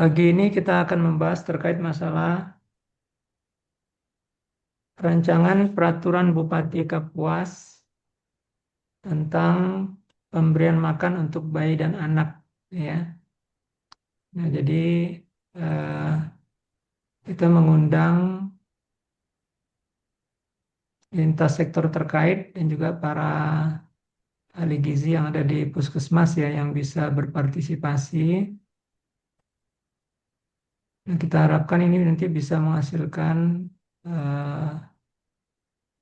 Pagi ini kita akan membahas terkait masalah rancangan peraturan Bupati Kapuas tentang pemberian makan untuk bayi dan anak, ya. Nah, jadi eh, kita mengundang lintas sektor terkait dan juga para ahli gizi yang ada di puskesmas ya yang bisa berpartisipasi. Nah, kita harapkan ini nanti bisa menghasilkan eh,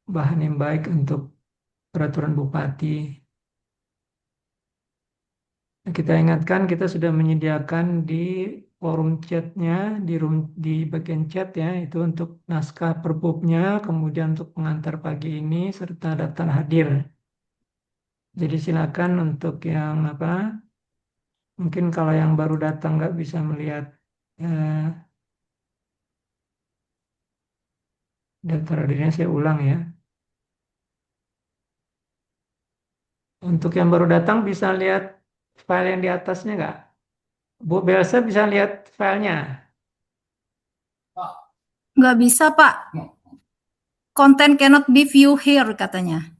bahan yang baik untuk peraturan Bupati. Nah, kita ingatkan kita sudah menyediakan di forum chatnya, di bagian chat ya, itu untuk naskah perbubnya, kemudian untuk pengantar pagi ini serta daftar hadir. Jadi silakan untuk yang apa, mungkin kalau yang baru datang nggak bisa melihat eh, daftar hadirnya, saya ulang ya. Untuk yang baru datang bisa lihat file yang di atasnya nggak? Bu Belsa bisa lihat filenya. Nggak bisa, Pak. Content cannot be viewed here, katanya.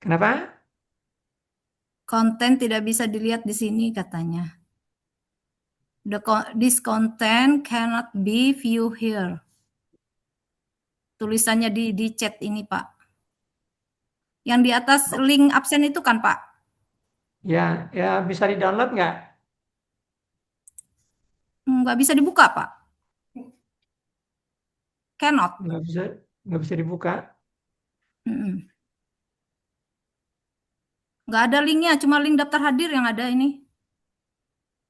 Kenapa? Konten tidak bisa dilihat di sini, katanya. This content cannot be viewed here. Tulisannya di chat ini, Pak. Yang di atas link absen itu kan, Pak? Ya, ya bisa di-download nggak? Nggak bisa dibuka, Pak. Cannot. Nggak bisa, nggak bisa dibuka. Mm-mm. Nggak ada linknya, cuma link daftar hadir yang ada ini.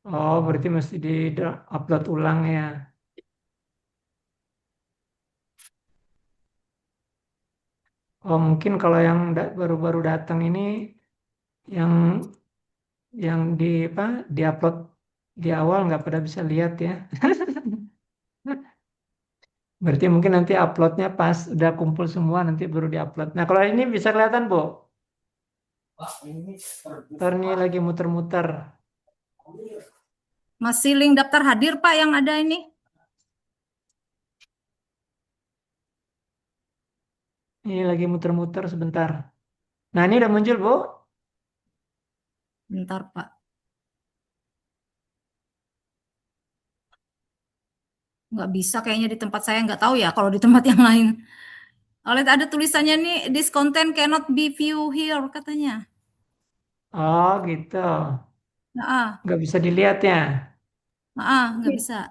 Oh, berarti mesti di-upload ulang ya. Oh, mungkin kalau yang baru-baru datang ini yang di apa di-upload di awal nggak pada bisa lihat ya. Berarti mungkin nanti uploadnya pas udah kumpul semua nanti baru di-upload. Nah, kalau ini bisa kelihatan, Bu. Ntar nih lagi muter-muter. Masih link daftar hadir, Pak, yang ada ini. Ini lagi muter-muter sebentar. Nah, ini udah muncul, Bu. Bentar, Pak. Nggak bisa kayaknya di tempat saya, nggak tahu ya kalau di tempat yang lain. Oleh ada tulisannya nih, this content cannot be viewed here, katanya. Oh, gitu. Nah, Nggak bisa dilihat ya. nggak bisa.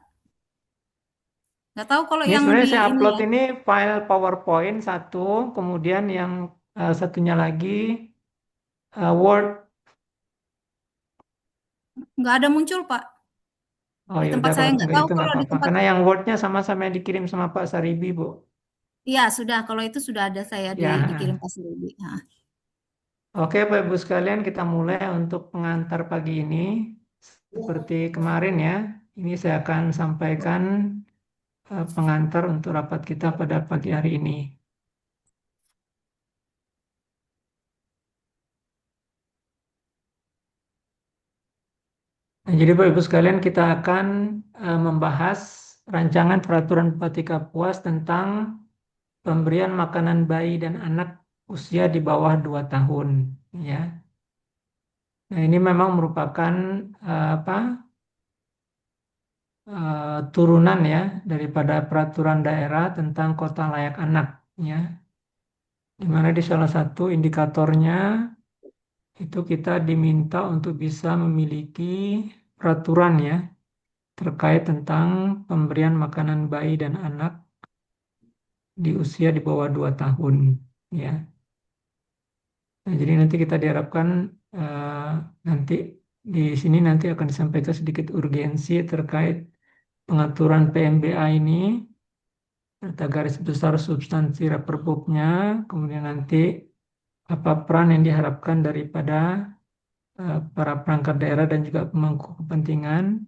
Nggak tahu kalau Ini yang sebenarnya di saya ini upload ya. ini file PowerPoint satu, kemudian yang satunya lagi Word. Nggak ada muncul, Pak. Oh Di ya tempat udah saya kalau nggak nggak tahu itu nggak kalau di apa-apa. tempat. Karena yang Wordnya sama-sama yang dikirim sama Pak Saribi, Bu. Iya, sudah. Kalau itu sudah ada saya dikirim Ya, pas Ruby. Nah, oke Bapak Ibu sekalian kita mulai untuk pengantar pagi ini. Seperti kemarin ya, ini saya akan sampaikan pengantar untuk rapat kita pada pagi hari ini. Nah, jadi Bapak Ibu sekalian kita akan membahas rancangan peraturan Bupati Kapuas tentang pemberian makanan bayi dan anak usia di bawah 2 tahun. Ya. Nah, ini memang merupakan apa turunan ya daripada peraturan daerah tentang kota layak anak. Ya. Di mana di salah satu indikatornya itu kita diminta untuk bisa memiliki peraturan ya terkait tentang pemberian makanan bayi dan anak di usia di bawah 2 tahun ya. Nah, jadi nanti kita diharapkan nanti di sini nanti akan disampaikan sedikit urgensi terkait pengaturan PMBA ini serta garis besar substansi Perpubnya, kemudian nanti apa peran yang diharapkan daripada para perangkat daerah dan juga pemangku kepentingan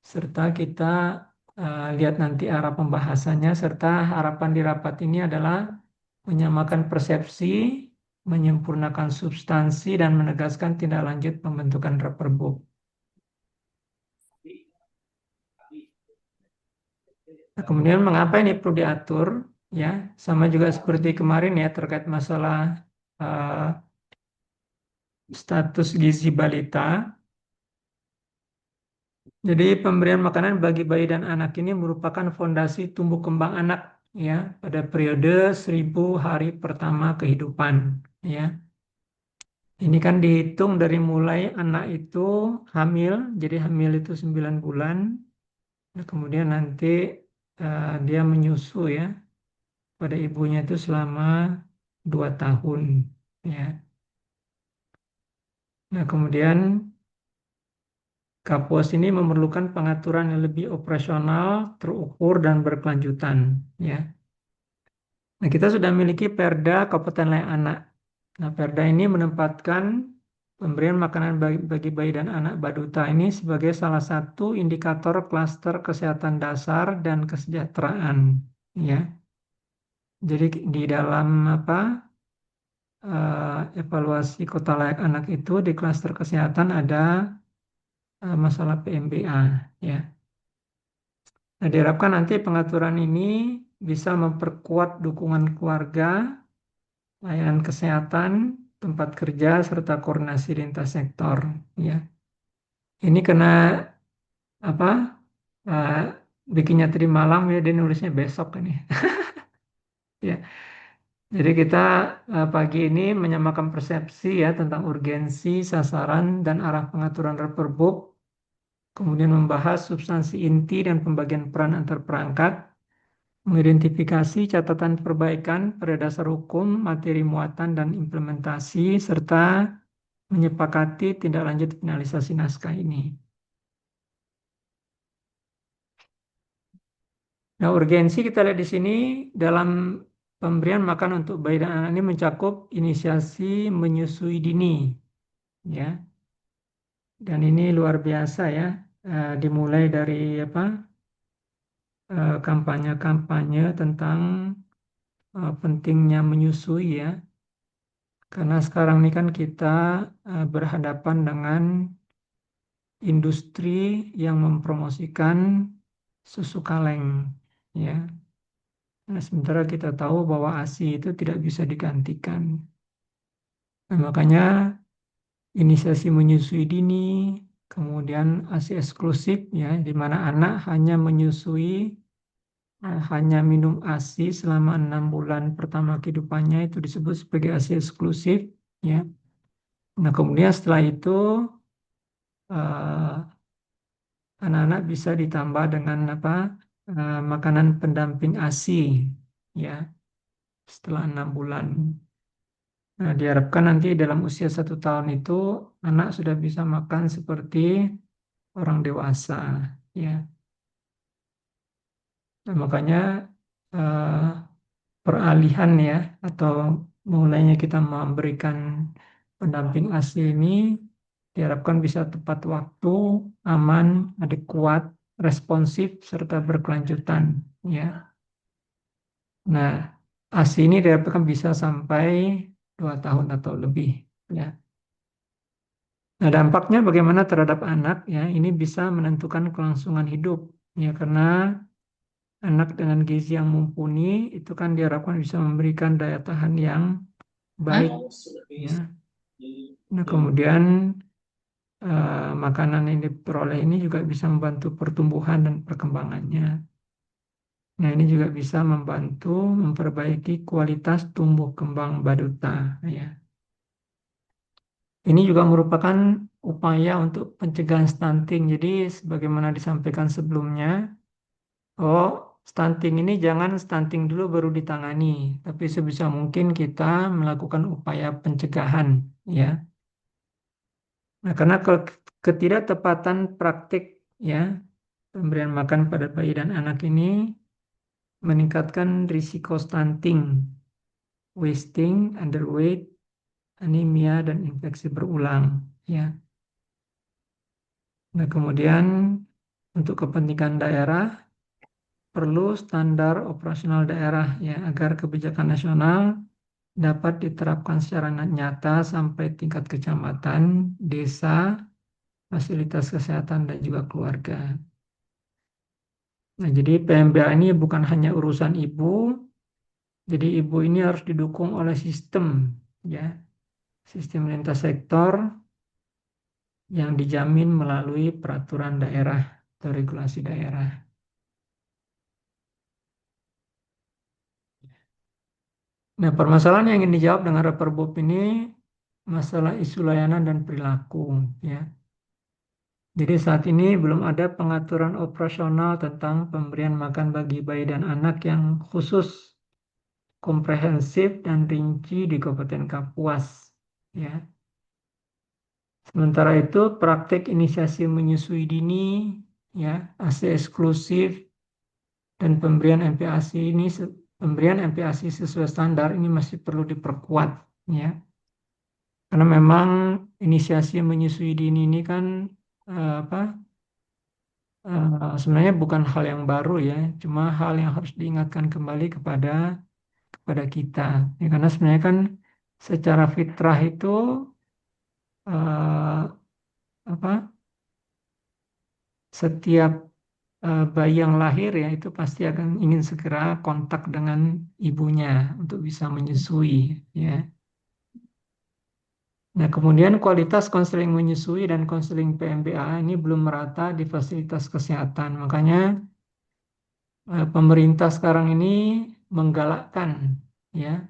serta kita lihat nanti arah pembahasannya serta harapan di rapat ini adalah menyamakan persepsi, menyempurnakan substansi dan menegaskan tindak lanjut pembentukan Perbup. Nah, kemudian mengapa ini perlu diatur? Ya, sama juga seperti kemarin ya terkait masalah eh, status gizi balita. Jadi pemberian makanan bagi bayi dan anak ini merupakan fondasi tumbuh kembang anak ya pada periode 1000 hari pertama kehidupan ya. Ini kan dihitung dari mulai anak itu hamil, jadi hamil itu 9 bulan, nah, kemudian nanti dia menyusu ya pada ibunya itu selama 2 tahun ya. Nah, kemudian Kapuas ini memerlukan pengaturan yang lebih operasional, terukur, dan berkelanjutan. Ya. Nah, kita sudah memiliki Perda Kabupaten Layak Anak. Nah, Perda ini menempatkan pemberian makanan bagi bayi dan anak Baduta ini sebagai salah satu indikator klaster kesehatan dasar dan kesejahteraan. Ya. Jadi di dalam evaluasi kota layak anak itu di klaster kesehatan ada masalah PMBA. Ya. Nah, diharapkan nanti pengaturan ini bisa memperkuat dukungan keluarga, layanan kesehatan, tempat kerja, serta koordinasi lintas sektor. Ya, ini kena apa? eh, bikinnya tadi malam ya, dia nulisnya besok ini. Ya, jadi kita pagi ini menyamakan persepsi ya tentang urgensi, sasaran, dan arah pengaturan Perbup, kemudian membahas substansi inti dan pembagian peran antar perangkat, mengidentifikasi catatan perbaikan pada dasar hukum, materi muatan, dan implementasi, serta menyepakati tindak lanjut finalisasi naskah ini. Nah, urgensi kita lihat di sini dalam pemberian makan untuk bayi dan anak ini mencakup inisiasi menyusui dini, ya. Dan ini luar biasa ya, dimulai dari kampanye-kampanye tentang pentingnya menyusui ya. Karena sekarang ini kan kita berhadapan dengan industri yang mempromosikan susu kaleng, ya. Nah, sementara kita tahu bahwa ASI itu tidak bisa digantikan. Nah, makanya inisiasi menyusui dini, kemudian ASI eksklusif, ya, di mana anak hanya menyusui, hanya minum ASI selama 6 bulan pertama kehidupannya itu disebut sebagai ASI eksklusif, ya. Nah, kemudian setelah itu eh, anak-anak bisa ditambah dengan makanan pendamping ASI ya setelah 6 bulan. Nah, diharapkan nanti dalam usia 1 tahun itu anak sudah bisa makan seperti orang dewasa ya. Nah, makanya eh, peralihan ya atau mulainya kita memberikan pendamping ASI ini diharapkan bisa tepat waktu, aman, adekuat, responsif, serta berkelanjutan. Ya. Nah, ASI ini diharapkan bisa sampai 2 tahun atau lebih. Ya. Nah, dampaknya bagaimana terhadap anak? Ya, ini bisa menentukan kelangsungan hidup. Ya, karena anak dengan gizi yang mumpuni itu kan diharapkan bisa memberikan daya tahan yang baik. Ya. Nah, kemudian makanan yang diperoleh ini juga bisa membantu pertumbuhan dan perkembangannya. Nah, ini juga bisa membantu memperbaiki kualitas tumbuh kembang baduta. Ya. Ini juga merupakan upaya untuk pencegahan stunting. Jadi, sebagaimana disampaikan sebelumnya, oh, stunting ini jangan stunting dulu baru ditangani, tapi sebisa mungkin kita melakukan upaya pencegahan. Ya. Nah, karena ketidaktepatan praktik ya pemberian makan pada bayi dan anak ini meningkatkan risiko stunting, wasting, underweight, anemia, dan infeksi berulang. Ya. Nah, kemudian untuk kepentingan daerah perlu standar operasional daerah ya agar kebijakan nasional dapat diterapkan secara nyata sampai tingkat kecamatan, desa, fasilitas kesehatan, dan juga keluarga. Nah, jadi PMBA ini bukan hanya urusan ibu, jadi ibu ini harus didukung oleh sistem, ya, sistem lintas sektor yang dijamin melalui peraturan daerah atau regulasi daerah. Nah, permasalahan yang ingin dijawab dengan Reperbup ini masalah isu layanan dan perilaku, ya. Jadi saat ini belum ada pengaturan operasional tentang pemberian makan bagi bayi dan anak yang khusus, komprehensif dan rinci di Kabupaten Kapuas, ya. Sementara itu praktek inisiasi menyusui dini, ya, ASI eksklusif dan pemberian MPASI sesuai standar ini masih perlu diperkuat, ya. Karena memang inisiasi menyusui dini ini kan apa sebenarnya bukan hal yang baru, ya, cuma hal yang harus diingatkan kembali kepada kita. Ya, karena sebenarnya kan secara fitrah itu eh, apa setiap bayi yang lahir ya itu pasti akan ingin segera kontak dengan ibunya untuk bisa menyusui, ya. Nah, kemudian kualitas konseling menyusui dan konseling PMBA ini belum merata di fasilitas kesehatan. Makanya pemerintah sekarang ini menggalakkan, ya,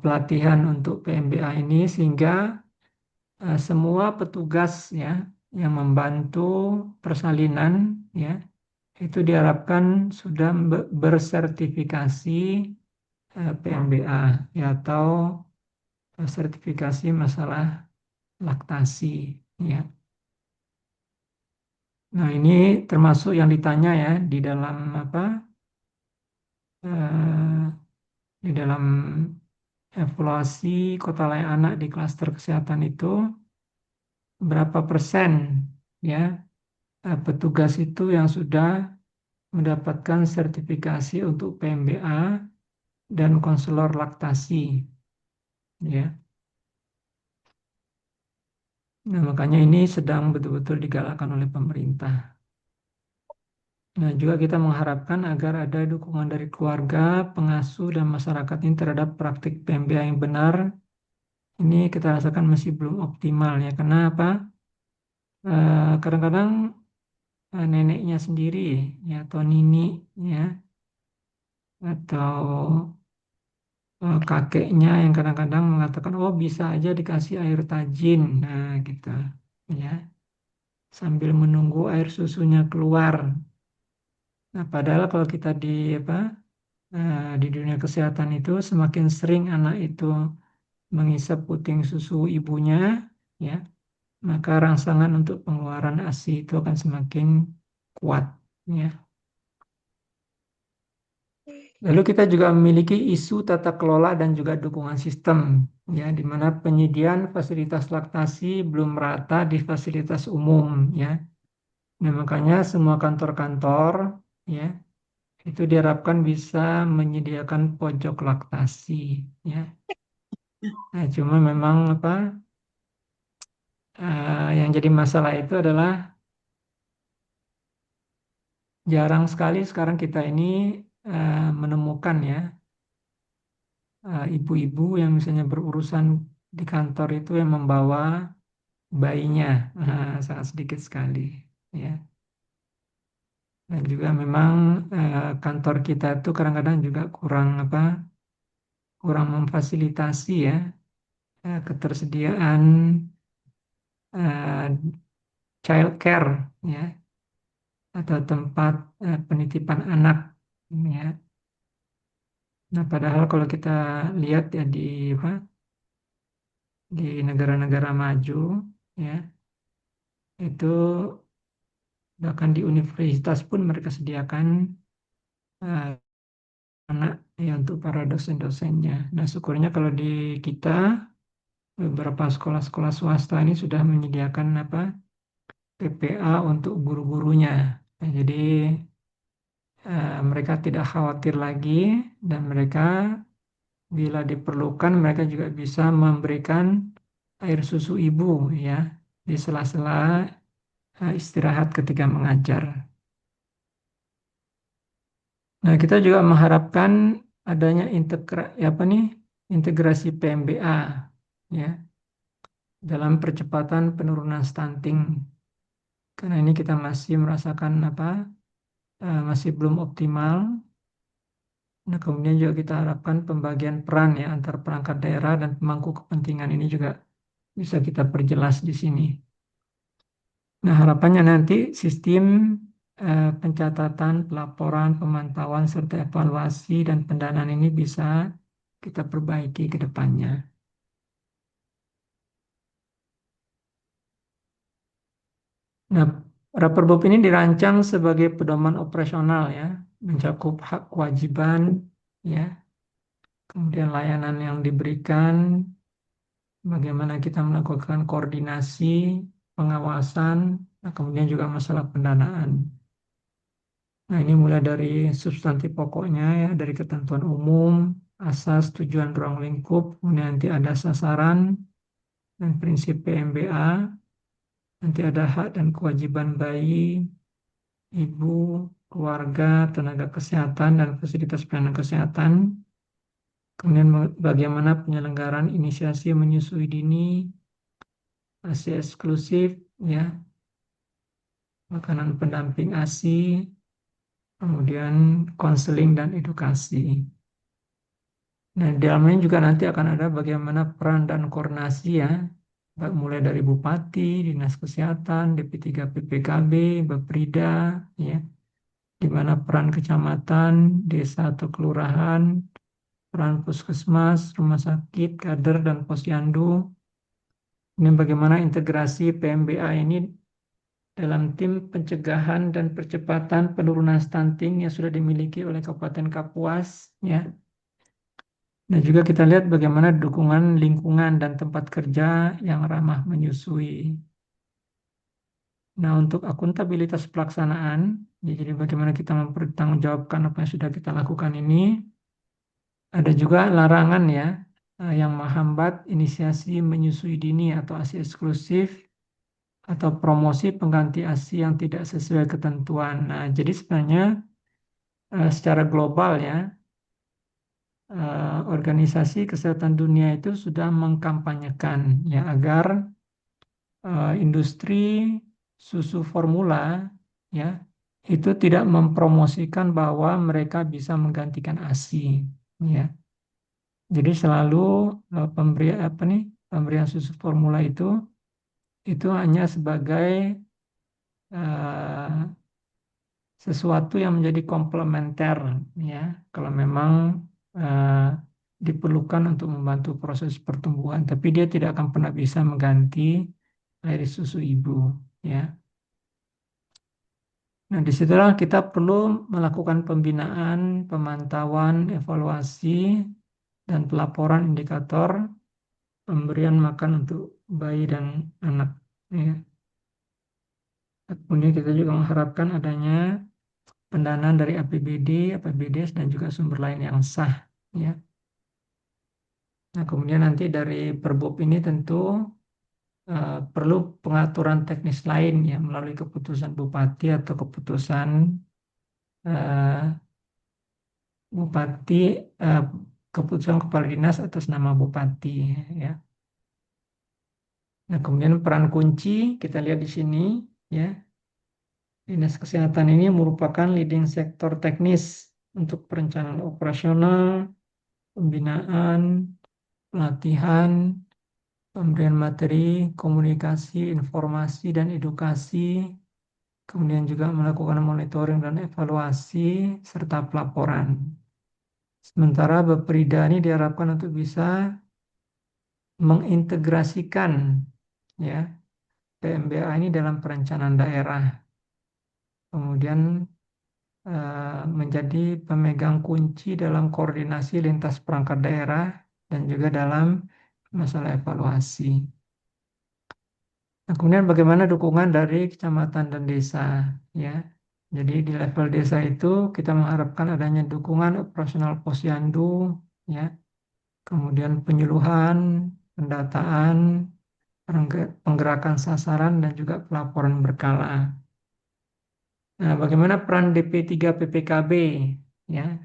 pelatihan untuk PMBA ini sehingga semua petugas, ya, yang membantu persalinan, ya, itu diharapkan sudah bersertifikasi PMBA, ya, atau sertifikasi masalah laktasi, ya. Nah, ini termasuk yang ditanya, ya, di dalam apa eh, di dalam evaluasi kota layak anak di klaster kesehatan itu berapa persen, ya, petugas itu yang sudah mendapatkan sertifikasi untuk PMBA dan konselor laktasi, ya. Nah, makanya ini sedang betul-betul digalakkan oleh pemerintah. Nah, juga kita mengharapkan agar ada dukungan dari keluarga, pengasuh, dan masyarakat ini terhadap praktik PMBA yang benar. Ini kita rasakan masih belum optimal, ya. Karena apa? Kadang-kadang neneknya sendiri, ya, atau nini, ya, atau kakeknya yang kadang-kadang mengatakan, oh bisa aja dikasih air tajin, nah gitu, ya, sambil menunggu air susunya keluar. Nah, padahal kalau kita apa, di dunia kesehatan itu semakin sering anak itu mengisap puting susu ibunya, ya, maka rangsangan untuk pengeluaran ASI itu akan semakin kuat, ya. Lalu kita juga memiliki isu tata kelola dan juga dukungan sistem, ya, di mana penyediaan fasilitas laktasi belum merata di fasilitas umum, ya. Nah, makanya semua kantor-kantor, ya, itu diharapkan bisa menyediakan pojok laktasi, ya. Nah, cuma memang apa yang jadi masalah itu adalah jarang sekali sekarang kita ini menemukan, ya, ibu-ibu yang misalnya berurusan di kantor itu yang membawa bayinya. Sangat sedikit sekali, ya. Dan juga memang kantor kita itu kadang-kadang juga kurang memfasilitasi, ya, ketersediaan eh, child care, ya, atau tempat penitipan anak, ya. Nah, padahal kalau kita lihat, ya, di negara-negara maju, ya, itu bahkan di universitas pun mereka sediakan eh, anak, ya, untuk para dosen-dosennya. Nah, syukurnya kalau di kita beberapa sekolah-sekolah swasta ini sudah menyediakan PPA untuk guru-gurunya. Nah, jadi mereka tidak khawatir lagi dan mereka bila diperlukan mereka juga bisa memberikan air susu ibu, ya, di sela-sela istirahat ketika mengajar. Nah, kita juga mengharapkan adanya integrasi PMBA ya dalam percepatan penurunan stunting. Karena ini kita masih merasakan masih belum optimal. Nah, kemudian juga kita harapkan pembagian peran ya antar perangkat daerah dan pemangku kepentingan ini juga bisa kita perjelas di sini. Nah, harapannya nanti sistem pencatatan, pelaporan, pemantauan, serta evaluasi dan pendanaan ini bisa kita perbaiki ke depannya. Nah, Raperbob ini dirancang sebagai pedoman operasional ya, mencakup hak kewajiban ya, kemudian layanan yang diberikan, bagaimana kita melakukan koordinasi, pengawasan, nah, kemudian juga masalah pendanaan. Nah, ini mulai dari substansi pokoknya ya, dari ketentuan umum, asas, tujuan, ruang lingkup, kemudian nanti ada sasaran dan prinsip PMBA, nanti ada hak dan kewajiban bayi, ibu, keluarga, tenaga kesehatan, dan fasilitas pelayanan kesehatan. Kemudian bagaimana penyelenggaraan inisiasi menyusui dini, ASI eksklusif, ya, makanan pendamping ASI, kemudian konseling dan edukasi. Nah, di dalamnya juga nanti akan ada bagaimana peran dan koordinasi ya, mulai dari Bupati, Dinas Kesehatan, DP3 PPKB, Baprida, ya, di mana peran kecamatan, desa atau kelurahan, peran puskesmas, rumah sakit, kader, dan posyandu. Ini bagaimana integrasi PMBA ini dalam tim pencegahan dan percepatan penurunan stunting yang sudah dimiliki oleh Kabupaten Kapuas, ya. Dan juga kita lihat bagaimana dukungan lingkungan dan tempat kerja yang ramah menyusui. Nah, untuk akuntabilitas pelaksanaan, ya, jadi bagaimana kita mempertanggungjawabkan apa yang sudah kita lakukan ini, ada juga larangan ya yang menghambat inisiasi menyusui dini atau ASI eksklusif atau promosi pengganti ASI yang tidak sesuai ketentuan. Nah, jadi sebenarnya secara global ya, Organisasi Kesehatan Dunia itu sudah mengkampanyekan ya agar industri susu formula ya itu tidak mempromosikan bahwa mereka bisa menggantikan ASI ya. Jadi selalu pemberian susu formula itu hanya sebagai uh, sesuatu yang menjadi komplementer ya kalau memang uh, diperlukan untuk membantu proses pertumbuhan, tapi dia tidak akan pernah bisa mengganti air susu ibu ya. Nah, disitulah kita perlu melakukan pembinaan, pemantauan, evaluasi, dan pelaporan indikator pemberian makan untuk bayi dan anak ya. Kemudian kita juga mengharapkan adanya pendanaan dari APBD, APBDes, dan juga sumber lain yang sah. Ya. Nah, kemudian nanti dari Perbup ini tentu perlu pengaturan teknis lain ya melalui keputusan Bupati atau keputusan uh, Bupati, uh, keputusan Kepala Dinas atas nama Bupati. Ya. Nah, kemudian peran kunci kita lihat di sini ya. Dinas Kesehatan ini merupakan leading sektor teknis untuk perencanaan operasional, pembinaan, pelatihan, pemberian materi, komunikasi, informasi, dan edukasi, kemudian juga melakukan monitoring dan evaluasi, serta pelaporan. Sementara Baprida ini diharapkan untuk bisa mengintegrasikan ya PMBA ini dalam perencanaan daerah, kemudian menjadi pemegang kunci dalam koordinasi lintas perangkat daerah dan juga dalam masalah evaluasi. Nah, kemudian bagaimana dukungan dari kecamatan dan desa, ya. Jadi di level desa itu kita mengharapkan adanya dukungan operasional posyandu, ya. Kemudian penyuluhan, pendataan, penggerakan sasaran dan juga pelaporan berkala. Nah, bagaimana peran DP3 PPKB? ya.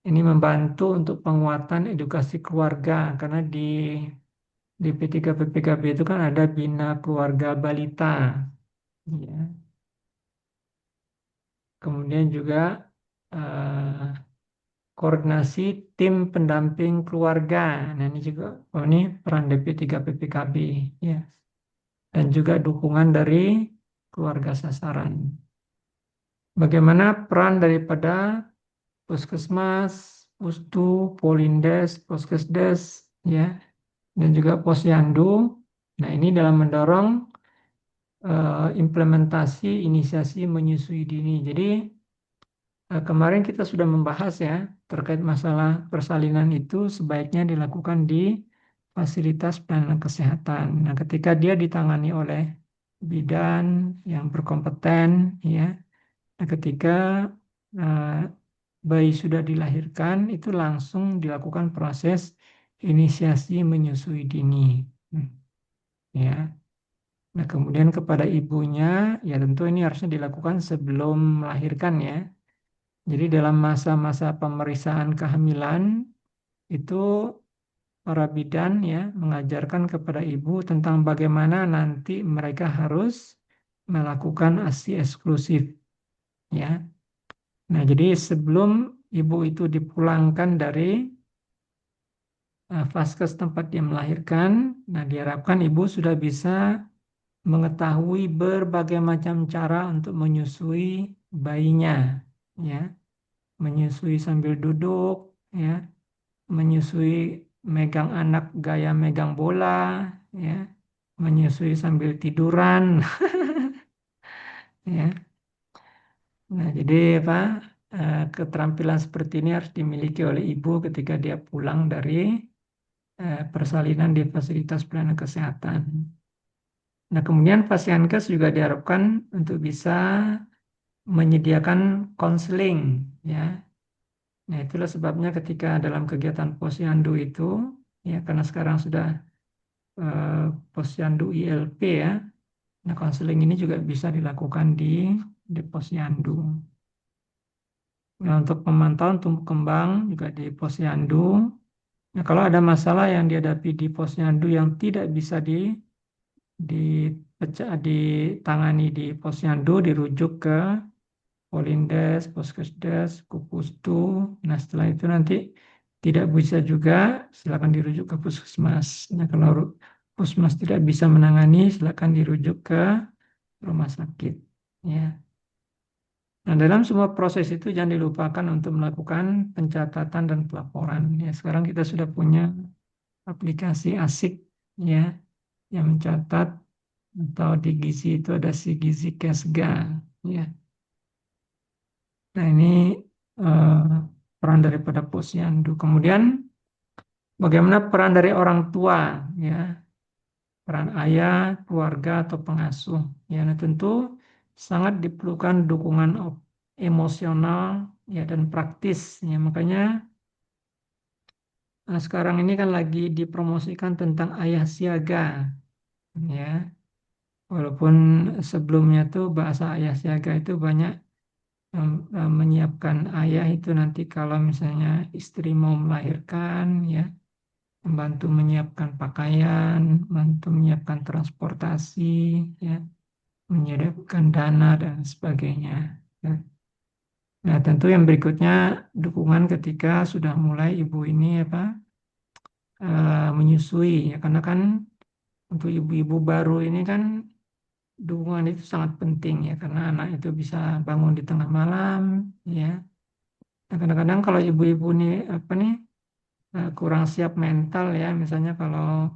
Ini membantu untuk penguatan edukasi keluarga karena di P3 PPKB itu kan ada Bina Keluarga Balita, ya. Kemudian juga eh, koordinasi tim pendamping keluarga. Nah, ini juga ini peran DP3 PPKB, ya. Dan juga dukungan dari keluarga sasaran. Bagaimana peran daripada puskesmas, pustu, polindes, poskesdes, ya, dan juga posyandu. Nah, ini dalam mendorong implementasi inisiasi menyusui dini. Jadi kemarin kita sudah membahas ya terkait masalah persalinan itu sebaiknya dilakukan di fasilitas pelayanan kesehatan. Nah, ketika dia ditangani oleh bidan yang berkompeten, ya, nah, ketika eh, bayi sudah dilahirkan itu langsung dilakukan proses inisiasi menyusui dini. Hmm, ya. Nah, kemudian kepada ibunya, ya tentu ini harusnya dilakukan sebelum melahirkan ya. Jadi dalam masa-masa pemeriksaan kehamilan itu para bidan ya mengajarkan kepada ibu tentang bagaimana nanti mereka harus melakukan ASI eksklusif ya. Nah, jadi sebelum ibu itu dipulangkan dari vaskes tempat dia melahirkan, nah diharapkan ibu sudah bisa mengetahui berbagai macam cara untuk menyusui bayinya ya, menyusui sambil duduk ya, menyusui megang anak gaya megang bola, ya, menyusui sambil tiduran, ya. Nah, jadi apa? Keterampilan seperti ini harus dimiliki oleh ibu ketika dia pulang dari persalinan di fasilitas pelayanan kesehatan. Nah, kemudian Pasienkes juga diharapkan untuk bisa menyediakan konseling, ya. Nah, itulah sebabnya ketika dalam kegiatan posyandu itu, ya, karena sekarang sudah eh, posyandu ILP ya. Nah, konseling ini juga bisa dilakukan di posyandu. Nah, untuk pemantauan tumbuh kembang juga di posyandu. Nah, kalau ada masalah yang dihadapi di posyandu yang tidak bisa ditangani di posyandu, dirujuk ke Polindes, Poskesdes, Kupustu. Nah, setelah itu nanti tidak bisa juga, silakan dirujuk ke puskesmas. Nah, kalau puskesmas tidak bisa menangani, silakan dirujuk ke rumah sakit. Ya. Nah, dalam semua proses itu jangan dilupakan untuk melakukan pencatatan dan pelaporan. Ya, sekarang kita sudah punya aplikasi ASIK ya yang mencatat atau di Gizi itu ada si Gizi Kesga. Ya. Nah, ini eh, peran daripada posyandu. Kemudian bagaimana peran dari orang tua ya, peran ayah, keluarga atau pengasuh. Ya, nah tentu sangat diperlukan dukungan emosional ya dan praktis. Ya, makanya sekarang ini kan lagi dipromosikan tentang ayah siaga. Ya, walaupun sebelumnya tuh bahasa ayah siaga itu banyak menyiapkan ayah itu nanti kalau misalnya istri mau melahirkan ya, membantu menyiapkan pakaian, membantu menyiapkan transportasi, ya, menyediakan dana dan sebagainya. Ya. Nah, tentu yang berikutnya dukungan ketika sudah mulai ibu ini apa menyusui ya, karena kan untuk ibu-ibu baru ini kan dukungan itu sangat penting ya, karena anak itu bisa bangun di tengah malam, ya. Nah, kadang-kadang kalau ibu-ibu nih apa nih kurang siap mental ya, misalnya kalau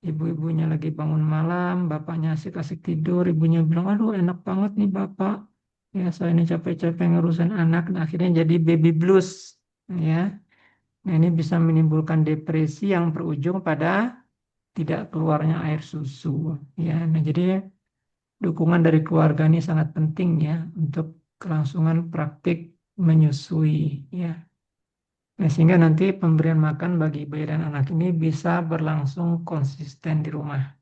ibu-ibunya lagi bangun malam, bapaknya asik-asik tidur, ibunya bilang, aduh enak banget nih bapak. Ya, saya ini capek-capek ngurusin anak, nah, akhirnya jadi baby blues. Ya, nah ini bisa menimbulkan depresi yang berujung pada tidak keluarnya air susu. Ya, nah jadi dukungan dari keluarga ini sangat penting ya untuk kelangsungan praktik menyusui. Ya, nah, sehingga nanti pemberian makan bagi bayi dan anak ini bisa berlangsung konsisten di rumah.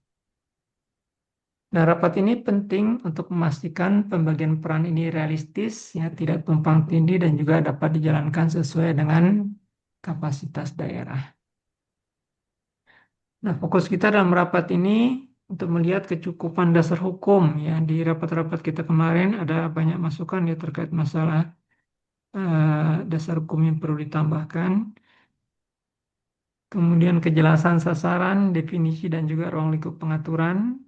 Nah, rapat ini penting untuk memastikan pembagian peran ini realistis, ya, tidak tumpang tindih dan juga dapat dijalankan sesuai dengan kapasitas daerah. Nah, fokus kita dalam rapat ini untuk melihat kecukupan dasar hukum, ya. Di rapat-rapat kita kemarin ada banyak masukan ya terkait masalah dasar hukum yang perlu ditambahkan. Kemudian kejelasan sasaran, definisi dan juga ruang lingkup pengaturan.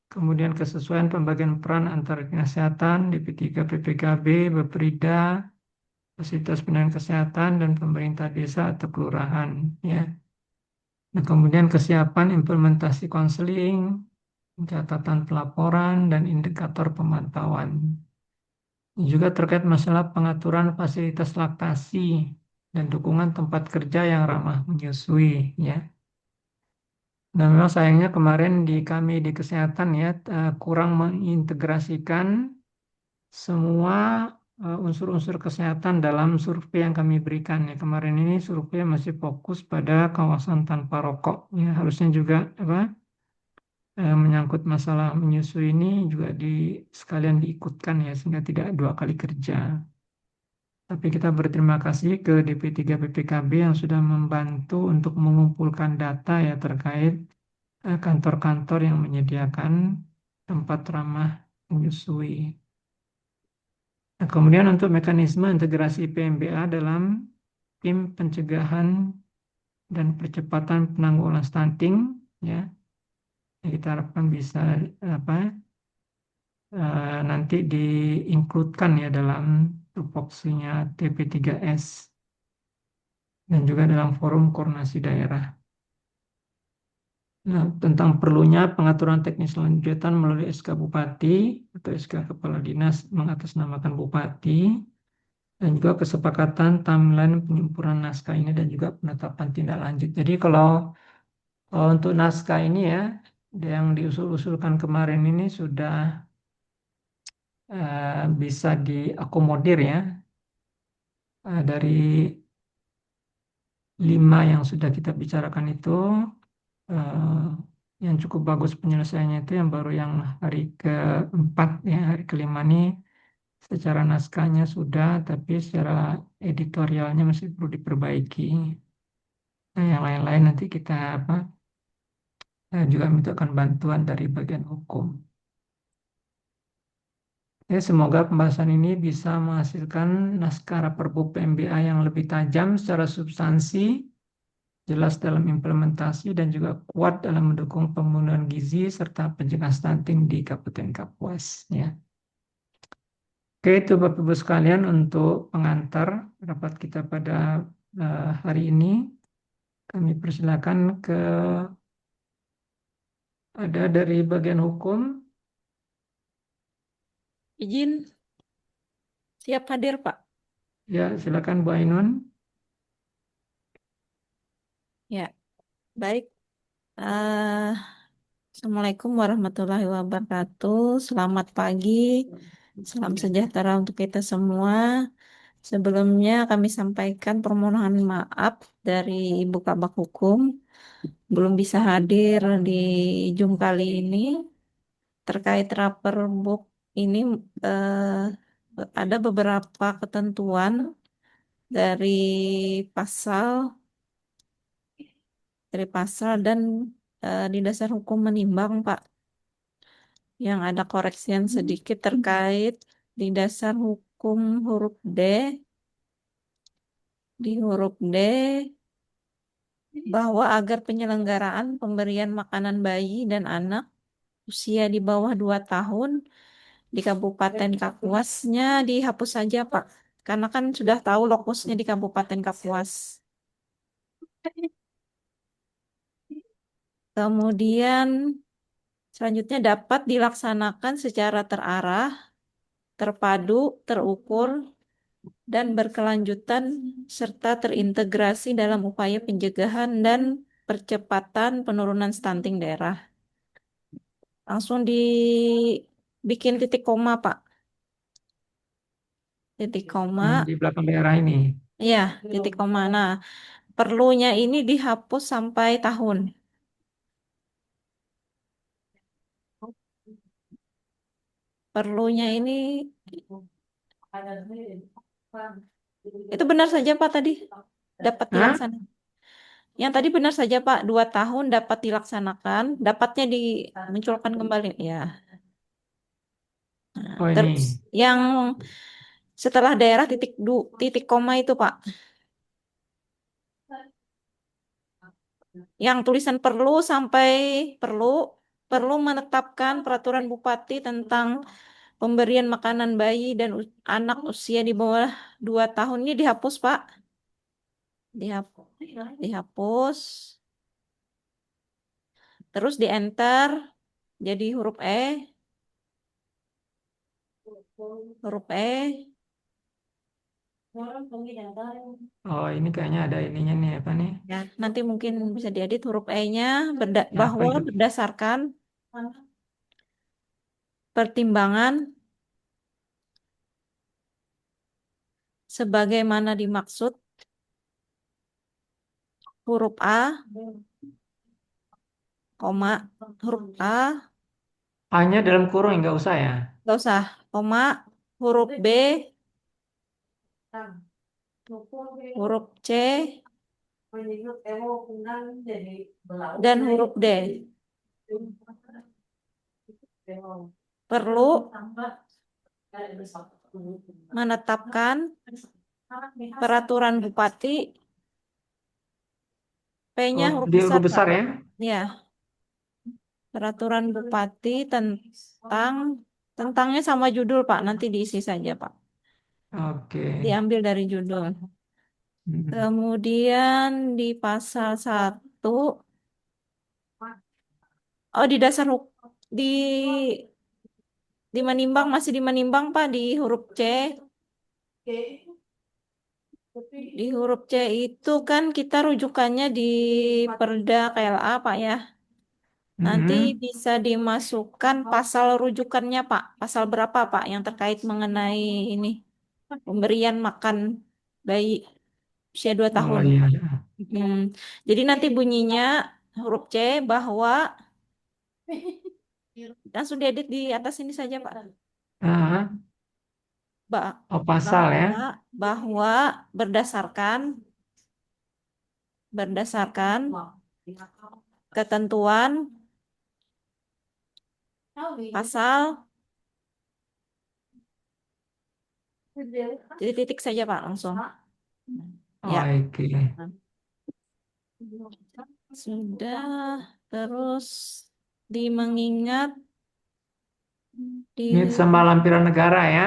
Kemudian kesesuaian pembagian peran antara dinas kesehatan, DP3, PPKB, Bapperida, fasilitas pelayanan kesehatan, dan pemerintah desa atau kelurahan. Ya. Nah, kemudian kesiapan implementasi konseling, catatan pelaporan, dan indikator pemantauan. Juga terkait masalah pengaturan fasilitas laktasi dan dukungan tempat kerja yang ramah menyusui. Ya. Nah, memang sayangnya kemarin di kami di kesehatan ya kurang mengintegrasikan semua unsur-unsur kesehatan dalam survei yang kami berikan ya. Kemarin ini survei masih fokus pada kawasan tanpa rokok ya. Harusnya juga apa menyangkut masalah menyusui ini juga sekalian diikutkan ya sehingga tidak dua kali kerja. Tapi kita berterima kasih ke DP3 PPKB yang sudah membantu untuk mengumpulkan data ya terkait kantor-kantor yang menyediakan tempat ramah menyusui. Nah, kemudian untuk mekanisme integrasi PMBA dalam tim pencegahan dan percepatan penanggulangan stunting, ya, kita harapkan bisa apa nanti diinkludkan ya dalam tupoksinya TP3S dan juga dalam forum koordinasi daerah. Nah, tentang perlunya pengaturan teknis lanjutan melalui SK Bupati atau SK Kepala Dinas mengatasnamakan Bupati dan juga kesepakatan timeline penyempurnaan naskah ini dan juga penetapan tindak lanjut. Jadi kalau untuk naskah ini ya yang diusul-usulkan kemarin ini sudah bisa diakomodir ya dari 5 yang sudah kita bicarakan itu eh, yang cukup bagus penyelesaiannya itu yang baru yang hari keempat ya hari kelima ini secara naskahnya sudah tapi secara editorialnya masih perlu diperbaiki. Nah, yang lain-lain nanti kita apa juga mintakan bantuan dari bagian hukum. Ya, semoga pembahasan ini bisa menghasilkan naskah Perbu PMBA yang lebih tajam secara substansi, jelas dalam implementasi, dan juga kuat dalam mendukung pemenuhan gizi serta pencegahan stunting di Kabupaten Kapuas. Ya. Oke, itu Bapak Ibu sekalian untuk pengantar rapat kita pada hari ini. Kami persilakan ke ada dari bagian hukum. Izin, siap hadir, Pak. Ya, silakan Bu Ainun. Ya, baik. Eh, Assalamualaikum warahmatullahi wabarakatuh. Selamat pagi, salam sejahtera untuk kita semua. Sebelumnya kami sampaikan permohonan maaf dari Ibu Kabak Hukum belum bisa hadir di Zoom kali ini terkait raper book ini ada beberapa ketentuan dari pasal dan di dasar hukum menimbang, Pak, yang ada koreksian sedikit terkait di dasar hukum huruf D, di huruf D bahwa agar penyelenggaraan pemberian makanan bayi dan anak usia di bawah 2 tahun di Kabupaten Kapuasnya dihapus saja, Pak. Karena kan sudah tahu lokusnya di Kabupaten Kapuas. Kemudian selanjutnya dapat dilaksanakan secara terarah, terpadu, terukur, dan berkelanjutan serta terintegrasi dalam upaya pencegahan dan percepatan penurunan stunting daerah. Langsung dibikin titik koma, Pak. Titik koma. Di belakang daerah ini. Iya, titik koma. Nah, perlunya ini dihapus sampai tahun. Perlunya ini itu benar saja Pak tadi dapat Hah? dilaksanakan. Yang tadi benar saja Pak, 2 tahun dapat dilaksanakan, dapatnya dimunculkan kembali. Ya. Nah, Oh terus ini. yang setelah daerah titik koma itu Pak, yang tulisan sampai perlu perlu menetapkan peraturan bupati tentang pemberian makanan bayi dan anak usia di bawah 2 tahun ini dihapus Pak, dihapus, dihapus, terus di enter jadi huruf E. Oh ini kayaknya ada ininya nih apa nih? Ya, nanti mungkin bisa diedit huruf E-nya Ya, apa bahwa itu? berdasarkan pertimbangan sebagaimana dimaksud huruf A, koma, huruf A, A-nya dalam kurung nggak usah ya? nggak usah, koma, huruf B, huruf C, dan huruf D. Perlu menetapkan peraturan bupati, P-nya Oh huruf dia besar, huruf Pak. besar ya? Ya, peraturan bupati tentangnya sama judul, Pak. Nanti diisi saja, Pak. Oke. Diambil dari judul. Hmm. Kemudian di pasal 1, oh di dasar di masih di menimbang, Pak, di huruf C. Di huruf C itu kan kita rujukannya di Perda KLA, Pak ya. Nanti Hmm. bisa dimasukkan pasal rujukannya, Pak. Pasal berapa, Pak, yang terkait mengenai ini pemberian makan bayi usia 2 Oh tahun. iya. Hmm. Jadi nanti bunyinya huruf C bahwa langsung diedit di atas ini saja, Pak. Ah, Ba- oh pasal ya? bahwa bahwa berdasarkan berdasarkan ketentuan pasal, jadi titik saja Pak langsung. Oh Ya, oke. sudah. Terus mengingat Ini di sama lampiran negara ya?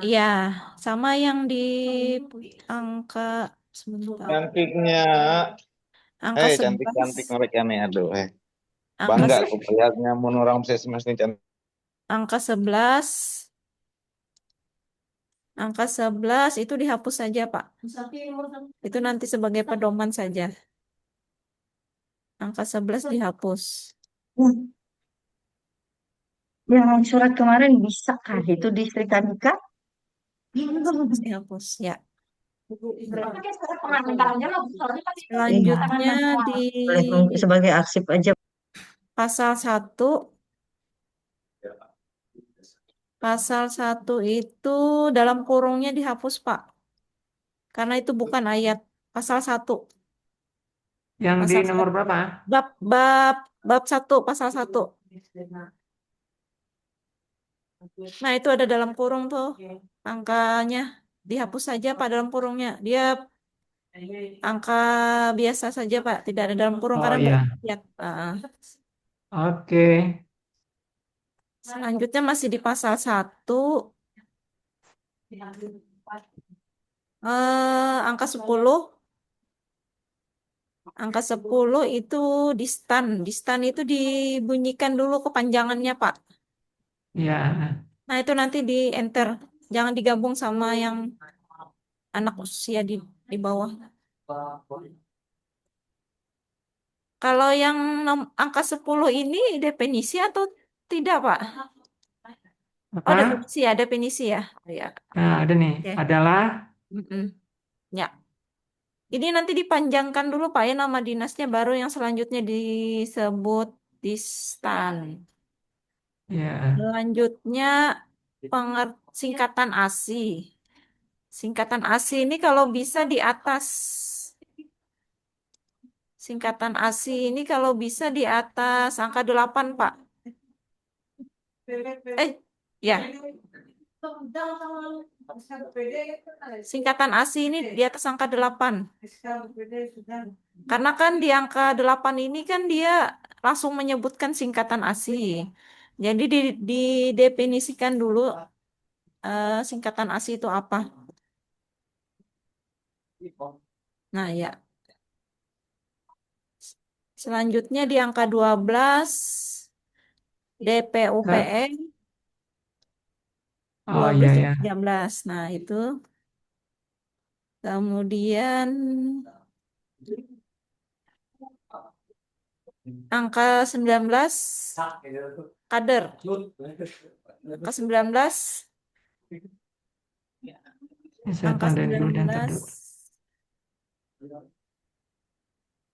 ya sama yang di angka sebentar. Cantiknya. Angka Cantik-cantik 11 mereka nih. Aduh, angka bangga se- aku melihatnya mun orang saya semestinya cantik. angka 11 angka 11 itu dihapus saja, Pak. Itu nanti sebagai pedoman saja. Angka 11 dihapus. Hmm. Yang surat kemarin bisa kah itu disertakan? Dihapus ya. Iya, Selanjutnya di boleh sebagai arsip aja. pasal 1 itu dalam kurungnya dihapus, Pak. Karena itu bukan ayat. Pasal 1. Yang di Pasal nomor 1. berapa? Bab bab bab 1 pasal 1. Nah, itu ada dalam kurung tuh. Angkanya dihapus saja, Pak, dalam kurungnya. Dia angka biasa saja, Pak. Tidak ada dalam kurung Oh karena bukan iya. ayat. Oke. Selanjutnya masih di pasal 1. Angka 10. Angka 10 itu di stan. Di stan itu dibunyikan dulu kepanjangannya, Pak. Ya. Nah, itu nanti di enter. Jangan digabung sama yang anak usia di bawah. Kalau yang angka 10 ini definisi atau tidak, Pak? Oh, Apa? definisi ya. Oh, ya. Nah, ada nih. Oke. Adalah Mm-mm. Ya. Ini nanti dipanjangkan dulu, Pak, ya, nama dinasnya baru yang selanjutnya disebut di stan. Ya. Selanjutnya singkatan ASI. Singkatan ASI ini kalau bisa di atas. Singkatan ASI ini kalau bisa di atas angka 8, Pak. Ya. Singkatan ASI ini di atas angka 8. Karena kan di angka 8 ini kan dia langsung menyebutkan singkatan ASI. Jadi didefinisikan dulu singkatan ASI itu apa. Nah, ya. Selanjutnya di angka 12 DPUPN Oh iya 12 ya. 13. Nah, itu. Kemudian angka 19 kader. Angka 19 Ini saya angka tandain dulu dan 19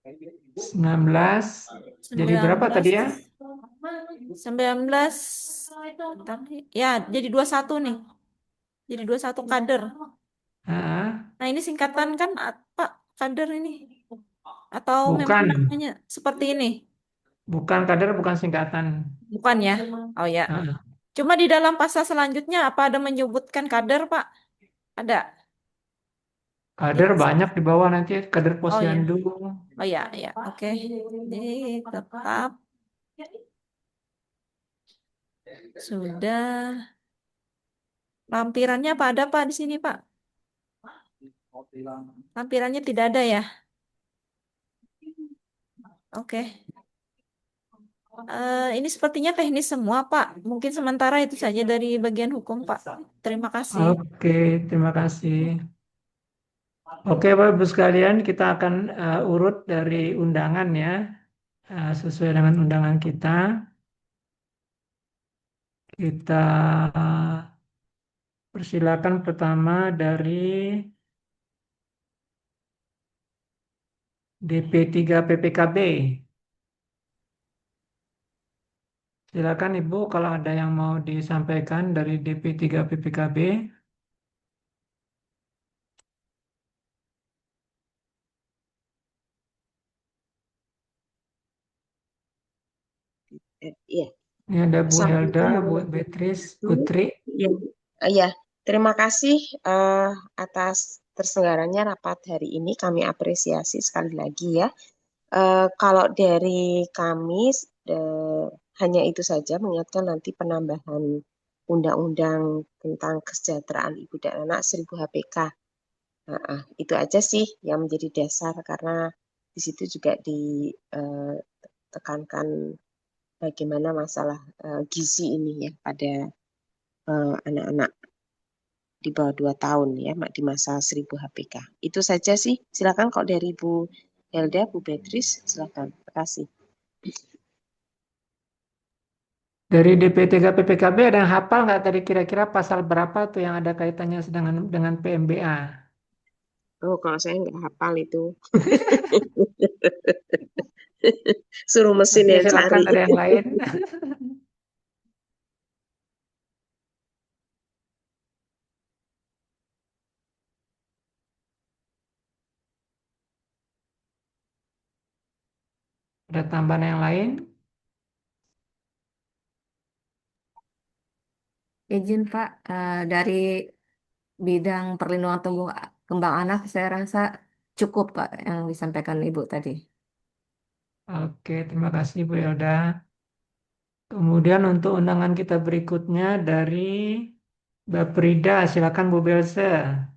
19. Jadi berapa tadi ya? 19 ya jadi 21 nih. Jadi 21 kader. Ah, Nah, ini singkatan kan apa kader ini? Atau memang bukan, namanya seperti ini? bukan kader, bukan singkatan. Bukan ya? Oh ya. Ah, Cuma di dalam pasal selanjutnya apa ada menyebutkan kader, Pak? Ada. kader banyak di bawah nanti kader Oh ya. posyandu. Oh ya, ya. Oke. Jadi tetap sudah. Lampirannya apa ada, Pak, di sini, Pak? Lampirannya tidak ada ya? Oke. Ini sepertinya teknis semua, Pak. Mungkin sementara itu saja dari bagian hukum, Pak. Terima kasih. Oke, terima kasih. Oke, Bapak Ibu sekalian, kita akan urut dari undangan ya, sesuai dengan undangan kita. Kita persilakan pertama dari DP3 PPKB. Silakan Ibu kalau ada yang mau disampaikan dari DP3 PPKB. Iya, Ini ada Bu Helda, Assalamualaikum Bu warahmatullahi Beatrice, wabarakatuh. Putri. Ya, iya. Terima kasih atas terselenggaranya rapat hari ini. Kami apresiasi sekali lagi ya. Kalau dari kami eh, hanya itu saja mengingatkan nanti penambahan undang-undang tentang kesejahteraan ibu dan anak 1000 HPK. Itu aja sih yang menjadi dasar karena di situ juga ditekankan bagaimana masalah gizi ini ya pada anak-anak di bawah 2 tahun ya di masa 1000 HPK. Itu saja sih. Silakan kalau dari Bu Helda, Bu Beatrice, silakan. Terima kasih. Dari DP3 PPKB ada yang hafal nggak tadi kira-kira pasal berapa tuh yang ada kaitannya dengan PMBA? Oh, kalau saya nggak hafal itu. Suruh mesin Oke, yang silakan cari. ada yang lain. Ada tambahan yang lain? Izin Pak, dari bidang perlindungan tumbuh kembang anak saya rasa cukup Pak yang disampaikan Ibu tadi. Oke, terima kasih Bu Elda. Kemudian untuk undangan kita berikutnya dari Mbak Prida, silakan Bu Belsa.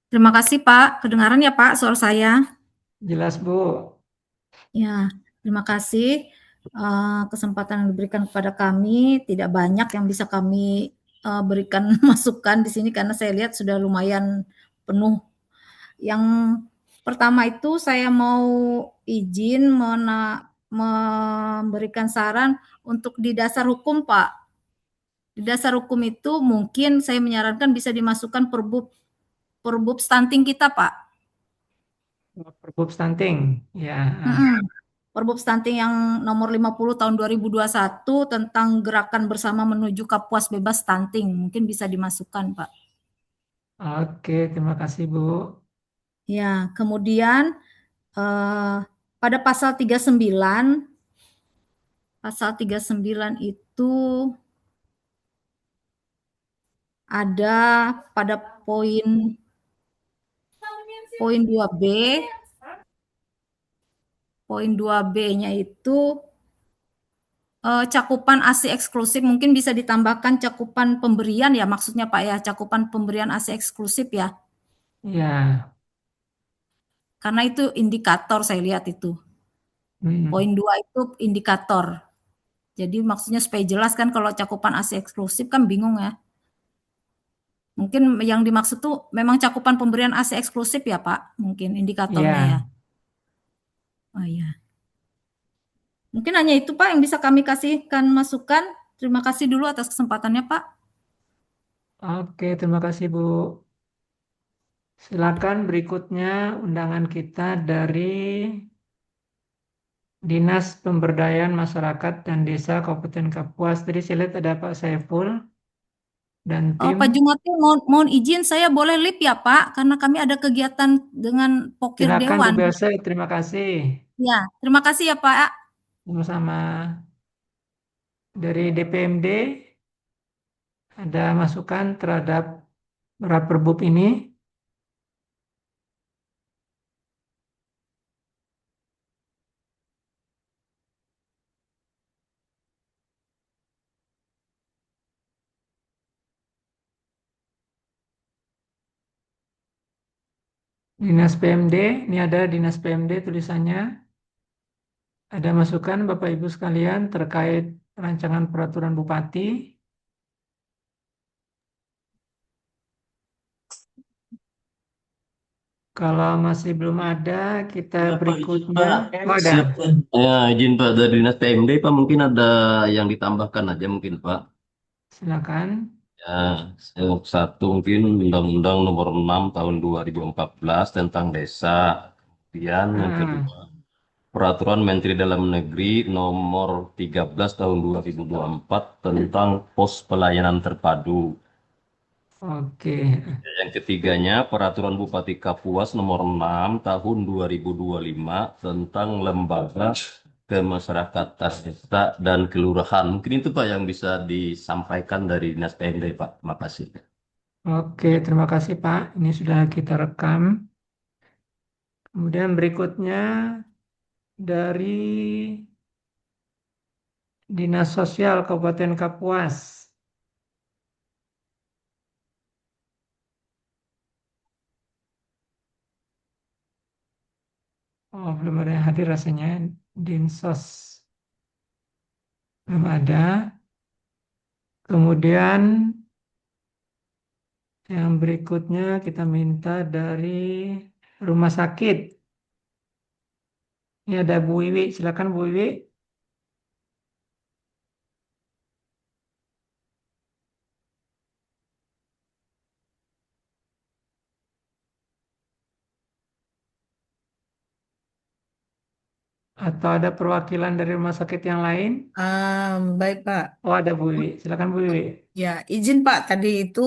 Terima kasih Pak, kedengaran ya Pak suara saya? Jelas Bu. Ya, terima kasih kesempatan yang diberikan kepada kami. Tidak banyak yang bisa kami berikan masukan di sini karena saya lihat sudah lumayan penuh. Yang pertama itu saya mau izin memberikan saran untuk di dasar hukum, Pak. Di dasar hukum itu mungkin saya menyarankan bisa dimasukkan perbub stunting kita, Pak. Pergub stunting. Ya. Mm-mm. Perbub Stunting yang nomor 50 tahun 2021 tentang gerakan bersama menuju Kapuas bebas stunting. Mungkin bisa dimasukkan, Pak. Oke, terima kasih Bu. Ya, kemudian pada pasal 39 itu ada pada poin 2B. Poin 2B-nya itu cakupan ASI eksklusif, mungkin bisa ditambahkan cakupan pemberian ya, maksudnya Pak ya, cakupan pemberian ASI eksklusif ya, Ya, karena itu indikator saya lihat itu. hmm. Poin 2 itu indikator. Jadi maksudnya supaya jelas kan kalau cakupan ASI eksklusif kan bingung ya. Mungkin yang dimaksud tuh memang cakupan pemberian ASI eksklusif ya Pak, mungkin indikatornya ya. Ya, Oh iya. Mungkin hanya itu Pak yang bisa kami kasihkan masukan. Terima kasih dulu atas kesempatannya Pak. oke, terima kasih Bu. Silakan berikutnya undangan kita dari Dinas Pemberdayaan Masyarakat dan Desa Kabupaten Kapuas. Tadi saya lihat ada Pak Saiful dan tim. Pak Jumati, mohon izin saya boleh lip ya Pak, karena kami ada kegiatan dengan Pokir Silakan Bu Dewan. Belse, terima kasih. Ya, terima kasih ya Pak. Sama-sama. Dari DPMD ada masukan terhadap Raperbub ini. Dinas PMD, ini ada Dinas PMD tulisannya. Ada masukan Bapak Ibu sekalian terkait rancangan peraturan Bupati. Kalau masih belum ada, kita berikutnya. Oh, ada. Siap. Ya, izin Pak dari Dinas PMD Pak mungkin ada yang ditambahkan aja mungkin Pak. Silakan. Ya, yang satu mungkin Undang-Undang Nomor 6 Tahun 2014 tentang Desa. Kemudian yang kedua Peraturan Menteri Dalam Negeri Nomor 13 Tahun 2024 tentang Pos Pelayanan Terpadu. Oke. Yang ketiganya, Peraturan Bupati Kapuas Nomor 6 Tahun 2025 tentang Lembaga Kemasyarakatan Desa dan Kelurahan. Mungkin itu Pak yang bisa disampaikan dari Dinas PMD Pak. Terima kasih. Oke, terima kasih Pak. Ini sudah kita rekam. Kemudian berikutnya dari Dinas Sosial Kabupaten Kapuas. Oh, belum ada yang hadir rasanya. Dinsos. Belum ada. Kemudian yang berikutnya kita minta dari rumah sakit. Ini ada Bu Wiwi. Silakan Bu Wiwi. Atau ada perwakilan dari rumah sakit yang lain? Baik Pak, Oh, ada Bu Wiwi. Silakan Bu Wiwi. ya izin Pak, tadi itu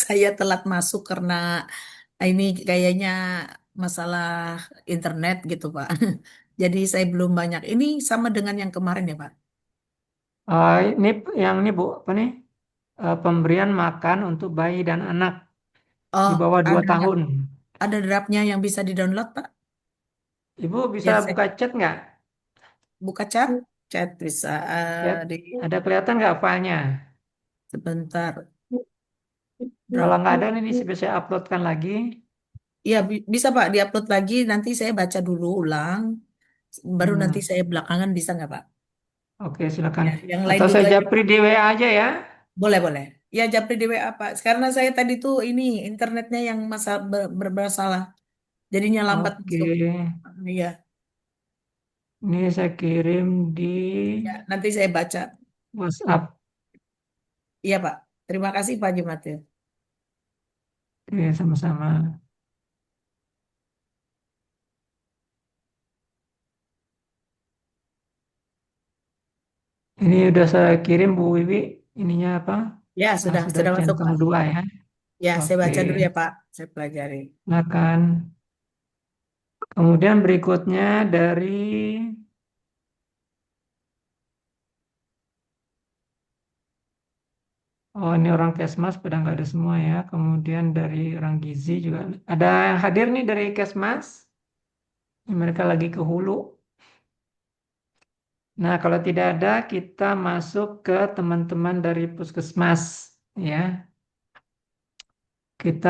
saya telat masuk karena ini kayaknya masalah internet gitu Pak. Jadi saya belum banyak. Ini sama dengan yang kemarin ya Pak? Ini yang ini Bu, apa nih? Pemberian makan untuk bayi dan anak di Oh, bawah 2 ada tahun. ada draftnya yang bisa di-download Pak? Ibu bisa Biar saya buka chat nggak? buka chat bisa Chat. di Ada kelihatan nggak filenya? sebentar. Kalau Draft. nggak ada, ini bisa saya uploadkan lagi. Iya bisa Pak, diupload lagi. Nanti saya baca dulu ulang. Baru nanti Hmm, saya belakangan bisa nggak Pak? Oke, silakan. Ya, yang lain Atau saya juga. japri di WA aja ya. Boleh, boleh. Ya, japri di WA, Pak. Karena saya tadi tuh ini internetnya yang bermasalah. Jadinya lambat Oke, masuk. Iya, ini saya kirim di ya, nanti saya baca. WhatsApp. Iya, Pak. Terima kasih, Pak Jumatil. Oke, sama-sama. Ini udah saya kirim Bu Wiwi, ininya apa? Ya, sudah masuk, centang Pak. 2 ya. Ya, saya Oke, baca dulu ya, Pak. Saya pelajari. silakan. Kemudian berikutnya dari Oh, ini orang Kesmas pada nggak ada semua ya. Kemudian dari orang Gizi juga. Ada yang hadir nih dari Kesmas. Ini mereka lagi ke hulu. Nah, kalau tidak ada, kita masuk ke teman-teman dari Puskesmas. Ya,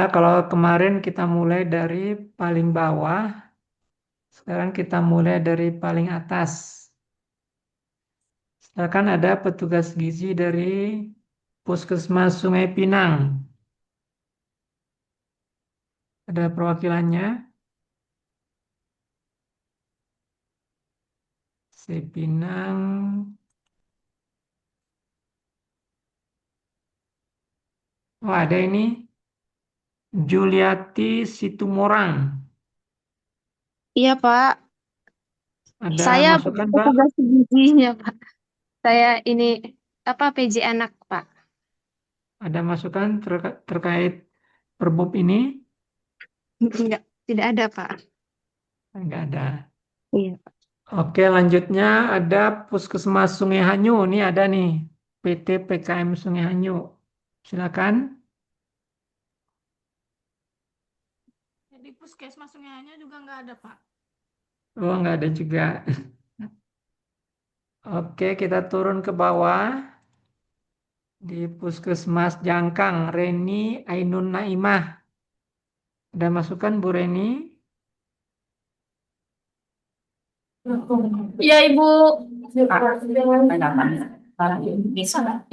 kalau kemarin kita mulai dari paling bawah, sekarang kita mulai dari paling atas. Silakan ada petugas gizi dari Puskesmas Sungai Pinang. Ada perwakilannya. Sepinang. Oh, ada ini. Juliati Situmorang. Iya, Pak. Ada Saya masukan, Mbak? petugas gizinya, Pak. Saya ini apa PJ anak, Pak. Ada masukan terkait perbub ini? Enggak, tidak ada, Pak. Enggak ada. Iya, Pak. Oke, lanjutnya ada Puskesmas Sungai Hanyu. Ini ada nih, PT PKM Sungai Hanyu. Silakan. Jadi Puskesmas Sungai Hanyu juga nggak ada, Pak. Oh, enggak ada juga. Oke, kita turun ke bawah. Di Puskesmas Jangkang, Reni Ainun Naimah. Ada masukan, Bu Reni? Ya, Ibu.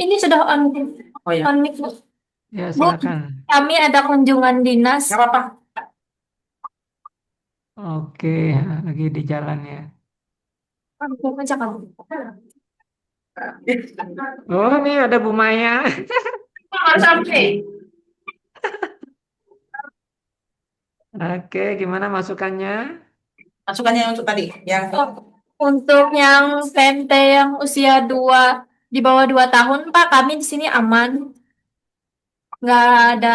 Ini sudah on, on mic, Bu. Ya, Bu, silakan. kami ada kunjungan dinas. Nggak apa-apa. Oke, lagi di jalan ya. Oh, ini ada Bu Maya. Sampai. Oke, gimana masukannya? Masukannya untuk tadi, yang Untuk yang PMT yang usia di bawah 2 tahun, Pak, kami di sini aman. Nggak ada.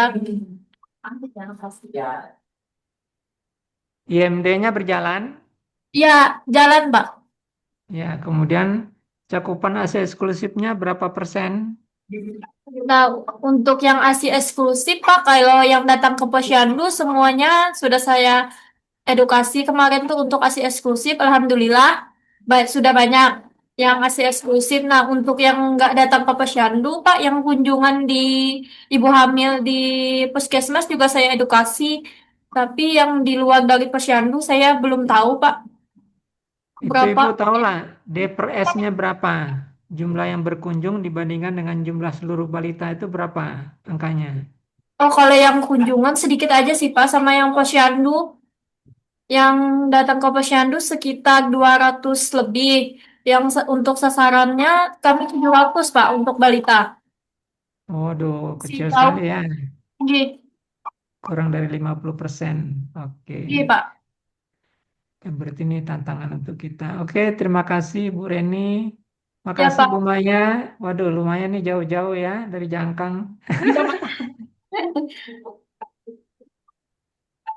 IMD-nya berjalan? Ya, jalan, Pak. Ya, kemudian cakupan ASI eksklusifnya berapa persen? Nah, untuk yang ASI eksklusif, Pak, kalau yang datang ke Posyandu semuanya sudah saya edukasi kemarin tuh untuk ASI eksklusif, alhamdulillah baik sudah banyak yang ASI eksklusif. Nah, untuk yang nggak datang ke Posyandu, Pak, yang kunjungan di ibu hamil di puskesmas juga saya edukasi. Tapi yang di luar dari Posyandu saya belum tahu, Pak, Itu berapa. Ibu tahu lah, D per S-nya berapa? Jumlah yang berkunjung dibandingkan dengan jumlah seluruh balita itu berapa angkanya? Oh, kalau yang kunjungan sedikit aja sih, Pak, sama yang Posyandu. Yang datang ke Posyandu sekitar 200 lebih. Yang untuk sasarannya kami 700, Pak, untuk balita. Waduh, Si kecil tahu. sekali ya. Iya, Kurang dari 50%. Oke. iya, Pak. Berarti ini tantangan untuk kita. Oke, terima kasih Bu Reni. Ya, Makasih Pak. Bu Maya. Waduh, lumayan nih jauh-jauh ya dari Jangkang. Iya, Pak.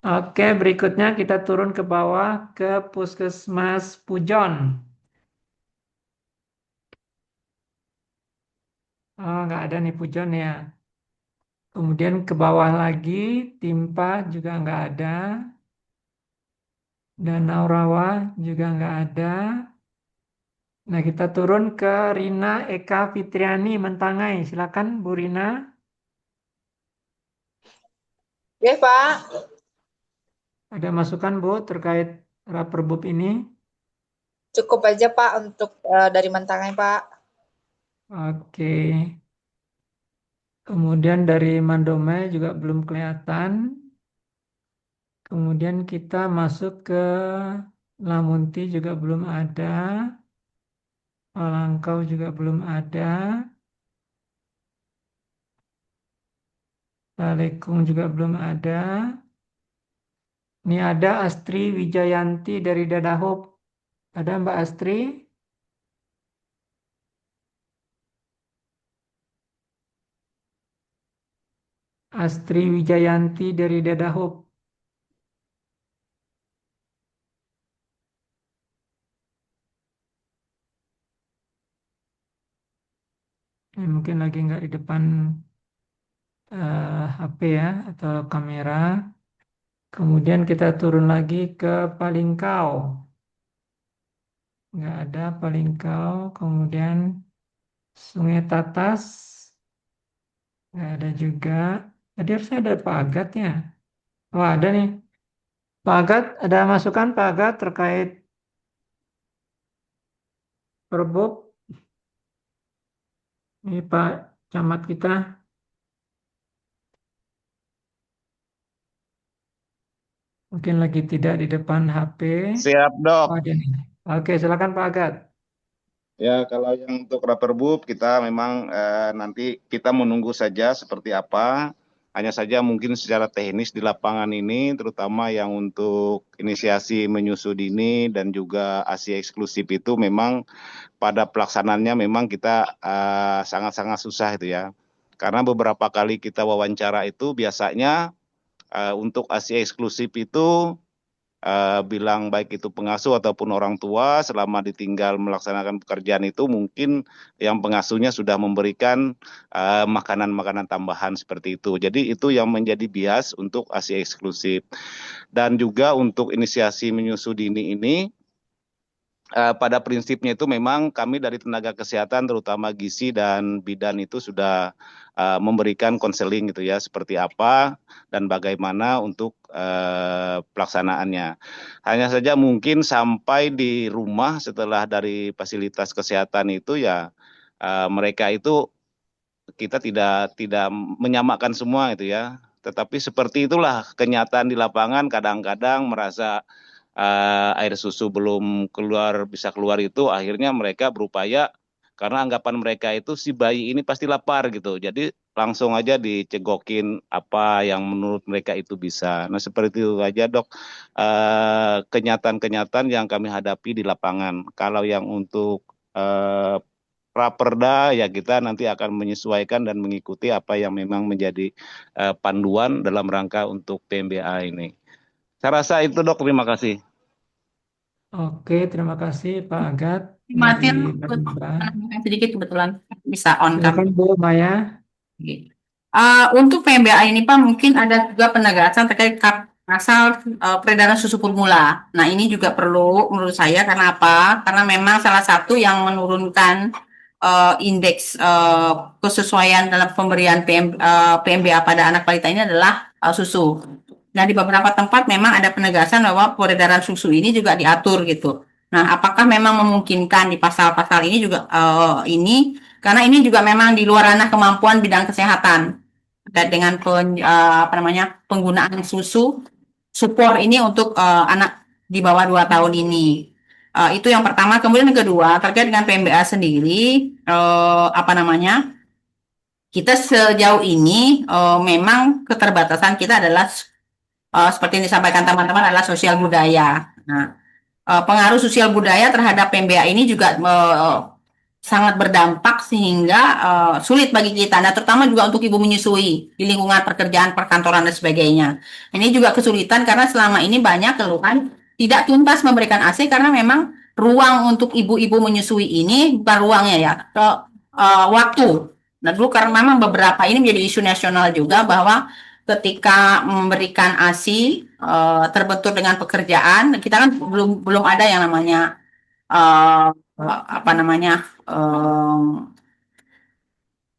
Oke, berikutnya kita turun ke bawah ke Puskesmas Pujon. Oh, nggak ada nih Pujon ya. Kemudian ke bawah lagi, Timpa juga nggak ada. Danau Rawa juga nggak ada. Nah, kita turun ke Rina Eka Fitriani Mentangai. Silakan Bu Rina. Ya, Pak. Ada masukan Bu terkait Raperbub ini? Cukup aja, Pak, untuk dari Mentangai, Pak. Oke. Kemudian dari Mandomai juga belum kelihatan. Kemudian kita masuk ke Lamunti juga belum ada. Palangkau juga belum ada. Talekung juga belum ada. Ini ada Astri Wijayanti dari Dadahop. Ada Mbak Astri? Astri Wijayanti dari Dadahub. Mungkin lagi nggak di depan HP ya atau kamera. Kemudian kita turun lagi ke Palingkau. Nggak ada Palingkau. Kemudian Sungai Tatas. Nggak ada juga. Tadi harusnya ada Pak Agat ya. Oh ada nih. Pak Agat, ada masukan Pak Agat terkait Perbuk? Ini Pak Camat kita. Mungkin lagi tidak di depan HP. Siap, Dok. Oh, ada nih. Oke, silakan Pak Agat. Ya, kalau yang untuk Raperbub kita memang nanti kita menunggu saja seperti apa. Hanya saja mungkin secara teknis di lapangan ini, terutama yang untuk inisiasi menyusu dini dan juga ASI eksklusif itu memang pada pelaksanaannya memang kita sangat-sangat susah itu ya. Karena beberapa kali kita wawancara itu biasanya untuk ASI eksklusif itu bilang baik itu pengasuh ataupun orang tua selama ditinggal melaksanakan pekerjaan itu mungkin yang pengasuhnya sudah memberikan makanan-makanan tambahan seperti itu. Jadi itu yang menjadi bias untuk ASI eksklusif. Dan juga untuk inisiasi menyusu dini ini pada prinsipnya itu memang kami dari tenaga kesehatan terutama gizi dan bidan itu sudah memberikan konseling gitu ya seperti apa dan bagaimana untuk pelaksanaannya. Hanya saja mungkin sampai di rumah setelah dari fasilitas kesehatan itu ya mereka itu kita tidak menyamakan semua itu ya. Tetapi seperti itulah kenyataan di lapangan kadang-kadang merasa air susu belum bisa keluar itu akhirnya mereka berupaya karena anggapan mereka itu si bayi ini pasti lapar gitu. Jadi langsung aja dicegokin apa yang menurut mereka itu bisa. Nah seperti itu aja Dok kenyataan-kenyataan yang kami hadapi di lapangan. Kalau yang untuk Raperda ya kita nanti akan menyesuaikan dan mengikuti apa yang memang menjadi panduan dalam rangka untuk PMBA ini. Saya rasa itu Dok, terima kasih. Oke, terima kasih Pak Agat Matiin dari Mbak. sedikit kebetulan bisa on Silakan kami. Bu Maya. Untuk PMBA ini Pak mungkin ada juga penegasan terkait pasal peredaran susu formula. Nah ini juga perlu menurut saya karena apa? Karena memang salah satu yang menurunkan indeks kesesuaian dalam pemberian PMBA pada anak balita ini adalah susu. Nah, di beberapa tempat memang ada penegasan bahwa peredaran susu ini juga diatur gitu. Nah, apakah memang memungkinkan di pasal-pasal ini juga ini? Karena ini juga memang di luar ranah kemampuan bidang kesehatan terkait dengan penggunaan susu support ini untuk anak di bawah 2 tahun ini. Itu yang pertama. Kemudian yang kedua terkait dengan PMBA sendiri, kita sejauh ini memang keterbatasan kita adalah seperti yang disampaikan teman-teman adalah sosial budaya. Nah, pengaruh sosial budaya terhadap PMBA ini juga sangat berdampak sehingga sulit bagi kita. Nah, terutama juga untuk ibu menyusui di lingkungan pekerjaan, perkantoran dan sebagainya. Ini juga kesulitan karena selama ini banyak keluhan tidak tuntas memberikan ASI karena memang ruang untuk ibu-ibu menyusui ini bukan ruangnya ya, waktu. Nah, dulu karena memang beberapa ini menjadi isu nasional juga bahwa ketika memberikan ASI terbentur dengan pekerjaan, kita kan belum ada yang namanya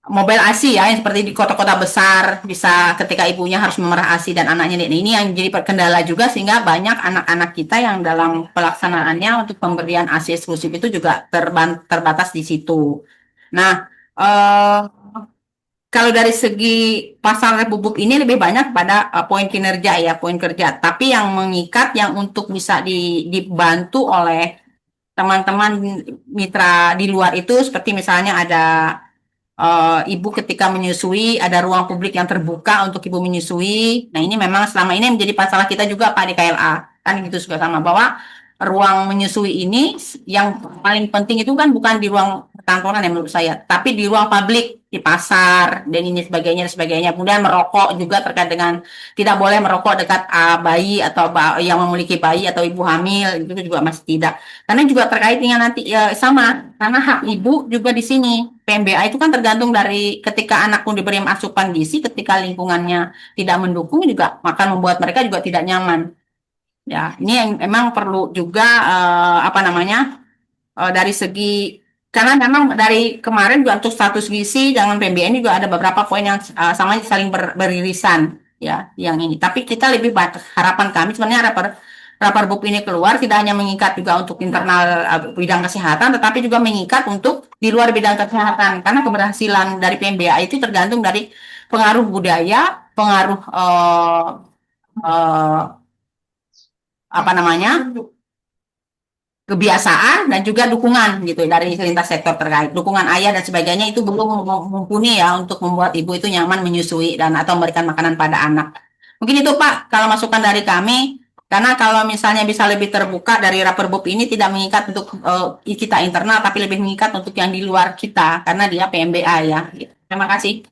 mobile ASI ya, seperti di kota-kota besar bisa ketika ibunya harus memerah ASI dan anaknya. Ini yang jadi kendala juga sehingga banyak anak-anak kita yang dalam pelaksanaannya untuk pemberian ASI eksklusif itu juga terbatas di situ. Nah, kalau dari segi pasal Republik ini lebih banyak pada poin kinerja ya, poin kerja. Tapi yang mengikat yang untuk bisa dibantu oleh teman-teman mitra di luar itu seperti misalnya ada ibu ketika menyusui, ada ruang publik yang terbuka untuk ibu menyusui. Nah ini memang selama ini menjadi masalah kita juga Pak di KLA. Kan gitu juga sama bahwa ruang menyusui ini yang paling penting itu kan bukan di ruang perkantoran ya menurut saya. Tapi di ruang publik, di pasar dan ini sebagainya dan sebagainya. Kemudian merokok juga terkait dengan tidak boleh merokok dekat bayi atau yang memiliki bayi atau ibu hamil itu juga masih tidak. Karena juga terkait dengan nanti ya, sama karena hak ibu juga di sini. PMBA itu kan tergantung dari ketika anak pun diberi asupan gizi, ketika lingkungannya tidak mendukung juga akan membuat mereka juga tidak nyaman. Ya, ini yang memang perlu juga dari segi karena memang dari kemarin juga untuk status gizi dengan PMBA ini juga ada beberapa poin yang sama saling beririsan ya yang ini. Tapi kita lebih harapan kami sebenarnya rapor BUP ini keluar tidak hanya mengikat juga untuk internal bidang kesehatan, tetapi juga mengikat untuk di luar bidang kesehatan karena keberhasilan dari PMBA itu tergantung dari pengaruh budaya, pengaruh kebiasaan dan juga dukungan gitu dari lintas sektor terkait. Dukungan ayah dan sebagainya itu belum mumpuni ya untuk membuat ibu itu nyaman menyusui dan atau memberikan makanan pada anak. Mungkin itu Pak kalau masukan dari kami. Karena kalau misalnya bisa lebih terbuka dari rapor BUP ini tidak mengikat untuk kita internal tapi lebih mengikat untuk yang di luar kita karena dia PMBA ya. Gitu. Terima kasih.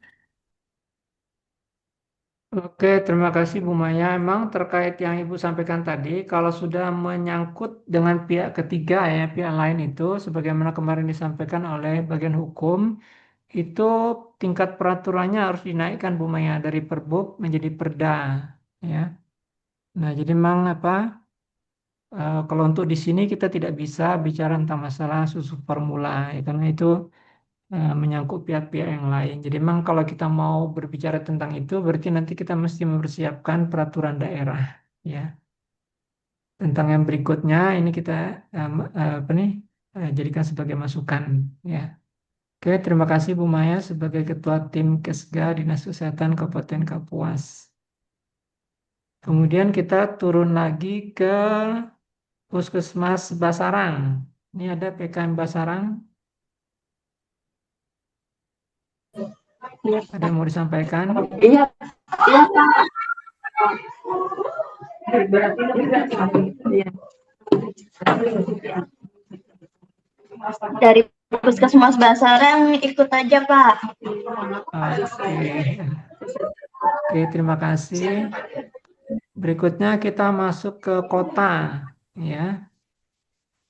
Oke, terima kasih Bu Maya. Emang terkait yang Ibu sampaikan tadi, kalau sudah menyangkut dengan pihak ketiga ya, pihak lain itu, sebagaimana kemarin disampaikan oleh bagian hukum, itu tingkat peraturannya harus dinaikkan Bu Maya dari Perbub menjadi Perda, ya. Nah, jadi memang kalau untuk di sini kita tidak bisa bicara tentang masalah susu formula, ya, karena itu menyangkut pihak-pihak yang lain. Jadi memang kalau kita mau berbicara tentang itu, berarti nanti kita mesti mempersiapkan peraturan daerah, ya. Tentang yang berikutnya ini kita jadikan sebagai masukan, ya. Oke, terima kasih Bu Maya sebagai Ketua Tim Kesga Dinas Kesehatan Kabupaten Kapuas. Kemudian kita turun lagi ke Puskesmas Basarang. Ini ada PKM Basarang. Ada yang mau disampaikan? Iya, iya Pak. Dari Puskesmas Basarang ikut aja Pak. Oke, terima kasih. Berikutnya kita masuk ke kota, ya.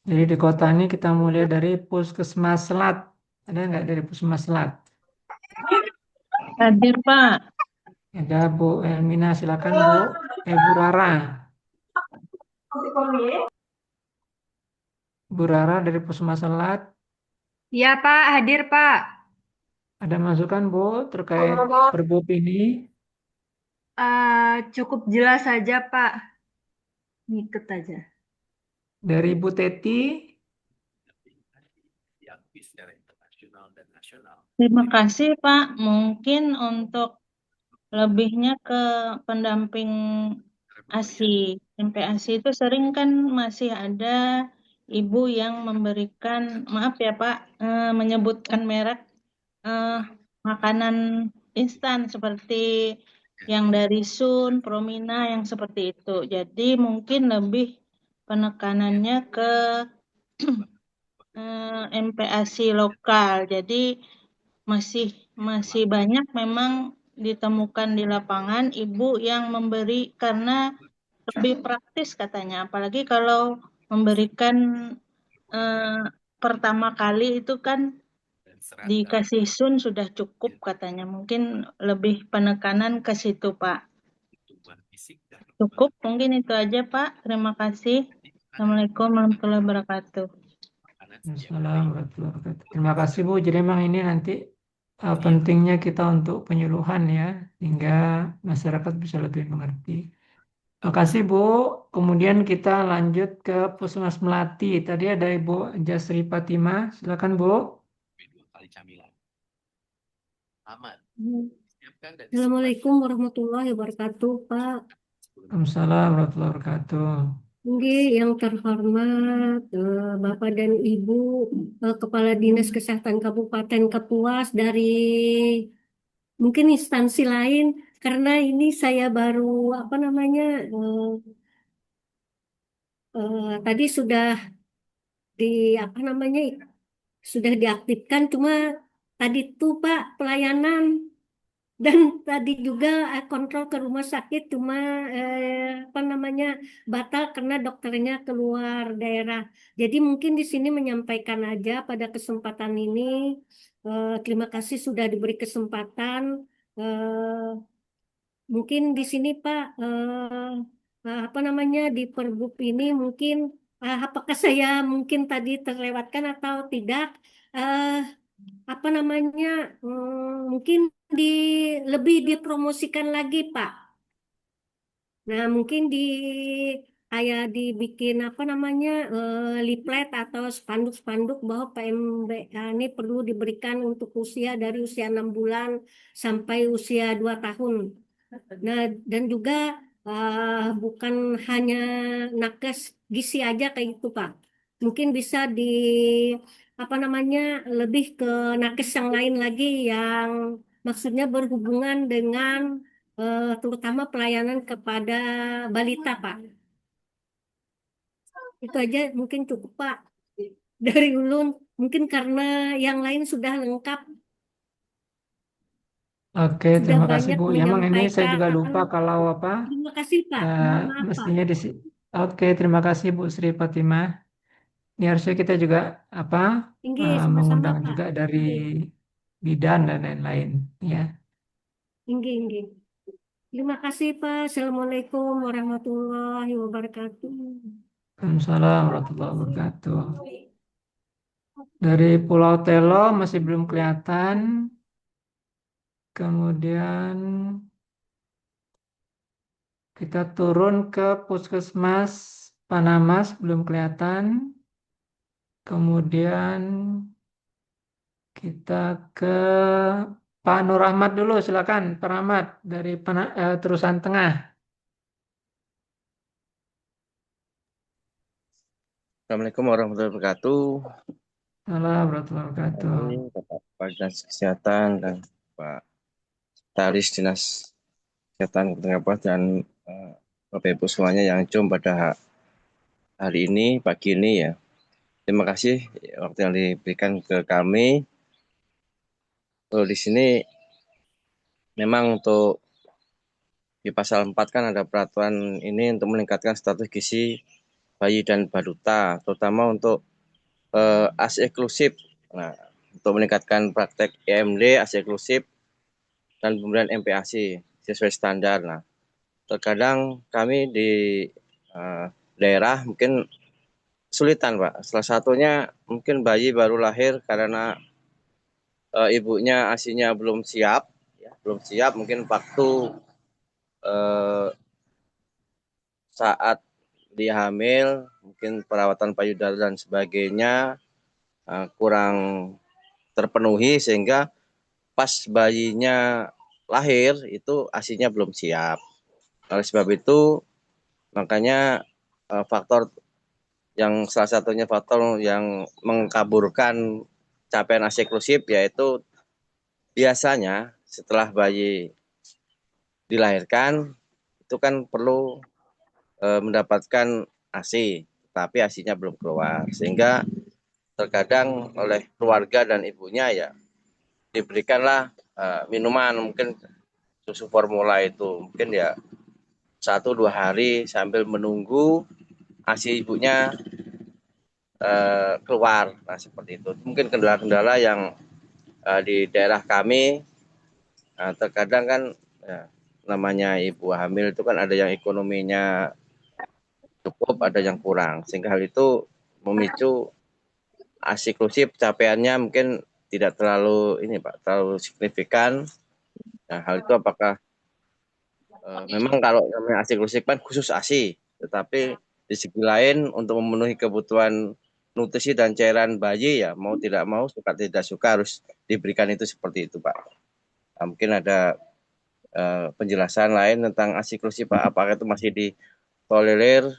Jadi di kota ini kita mulai dari Puskesmas Selat. Ada nggak dari Puskesmas Selat? Hadir Pak. Ada Bu Elmina, silakan Bu. Bu Rara. Bu Rara dari Puskesmas Selat. Iya Pak, hadir Pak. Ada masukan Bu terkait Perbub ini? Cukup jelas saja Pak. Ngikut aja. Dari Bu Teti. Terima kasih Pak. Mungkin untuk lebihnya ke pendamping ASI. MPASI itu sering kan masih ada ibu yang memberikan, maaf ya Pak, menyebutkan merek makanan instan seperti yang dari Sun, Promina yang seperti itu. Jadi mungkin lebih penekanannya ke MPASI lokal. Jadi masih banyak memang ditemukan di lapangan ibu yang memberi karena lebih praktis katanya. Apalagi kalau memberikan pertama kali itu kan dikasih sun sudah cukup katanya. Mungkin lebih penekanan ke situ Pak. Cukup, mungkin itu aja Pak. Terima kasih. Assalamualaikum warahmatullahi wabarakatuh. Terima kasih Bu. Jadi memang ini nanti pentingnya kita untuk penyuluhan ya, sehingga masyarakat bisa lebih mengerti. Terima kasih Bu. Kemudian kita lanjut ke Puskesmas Melati. Tadi ada Ibu Jasri Fatima. Silakan Bu. Assalamualaikum warahmatullahi wabarakatuh, Pak. Waalaikumsalam warahmatullahi wabarakatuh. Nggih, yang terhormat Bapak dan Ibu Kepala Dinas Kesehatan Kabupaten Kapuas dari mungkin instansi lain, karena ini saya baru tadi sudah sudah diaktifkan, cuma tadi tuh Pak pelayanan dan tadi juga kontrol ke rumah sakit cuma apa namanya batal karena dokternya keluar daerah. Jadi mungkin di sini menyampaikan aja pada kesempatan ini, terima kasih sudah diberi kesempatan. Mungkin di sini Pak, apa namanya di Perbup ini mungkin apakah saya mungkin tadi terlewatkan atau tidak? eh, apa namanya mungkin di lebih dipromosikan lagi Pak. Nah mungkin kayak dibikin apa namanya leaflet atau spanduk-spanduk bahwa PMBA ini perlu diberikan untuk usia dari usia 6 bulan sampai usia 2 tahun. Nah dan juga bukan hanya nakes gizi aja kayak gitu Pak. Mungkin bisa apa namanya lebih ke nakes yang lain lagi yang maksudnya berhubungan dengan terutama pelayanan kepada balita Pak. Itu aja mungkin cukup Pak dari Ulun. Mungkin karena yang lain sudah lengkap, Oke, sudah terima kasih banyak Bu. Ya, emang ini saya juga menyampaikan. lupa kalau apa Terima kasih Pak. Mohon maaf Pak. mestinya Oke, terima kasih Bu Sri Fatimah. Ini harusnya kita juga apa Tinggi sama-sama mengundang Pak. juga dari Tinggi, bidan dan lain-lain ya. tinggi, tinggi. Terima kasih Pak. Assalamualaikum warahmatullahi wabarakatuh. Waalaikumsalam warahmatullahi wabarakatuh. Dari Pulau Telo masih belum kelihatan. Kemudian kita turun ke Puskesmas Panamas belum kelihatan. Kemudian kita ke Pak Nur Ahmad dulu, silakan Pak Ahmad dari Terusan Tengah. Assalamualaikum warahmatullahi wabarakatuh. Assalamualaikum warahmatullahi wabarakatuh. Bapak Dinas Kesehatan dan Pak Taris Dinas Kesehatan Kabupaten Kapuas dan Bapak Ibu semuanya yang jom pada hari ini, pagi ini ya. Terima kasih waktu yang diberikan ke kami. Di sini memang untuk di pasal 4 kan ada peraturan ini untuk meningkatkan status gizi bayi dan balita, terutama untuk ASI eksklusif. Nah, untuk meningkatkan praktek EMD, ASI eksklusif, dan pemberian MPASI sesuai standar. Nah, terkadang kami di daerah mungkin kesulitan, Pak. Salah satunya mungkin bayi baru lahir karena ibunya ASI-nya belum siap, ya, belum siap. Mungkin waktu saat dia hamil, mungkin perawatan payudara dan sebagainya kurang terpenuhi sehingga pas bayinya lahir itu ASI-nya belum siap. Oleh sebab itu makanya faktor yang salah satunya faktor yang mengkaburkan capaian ASI eksklusif yaitu biasanya setelah bayi dilahirkan itu kan perlu mendapatkan ASI, tapi ASI-nya belum keluar sehingga terkadang oleh keluarga dan ibunya ya diberikanlah minuman mungkin susu formula itu mungkin ya 1-2 hari sambil menunggu ASI ibunya keluar. Nah seperti itu mungkin kendala-kendala yang di daerah kami. Terkadang kan ya, namanya ibu hamil itu kan ada yang ekonominya cukup, ada yang kurang sehingga hal itu memicu ASI eksklusif capaiannya mungkin tidak terlalu terlalu signifikan. Nah, hal itu apakah memang kalau namanya ASI eksklusif kan khusus ASI, tetapi di segi lain untuk memenuhi kebutuhan nutrisi dan cairan bayi ya mau tidak mau suka tidak suka harus diberikan itu seperti itu Pak. Nah, mungkin ada penjelasan lain tentang ASI eksklusif Pak, apakah itu masih ditolerir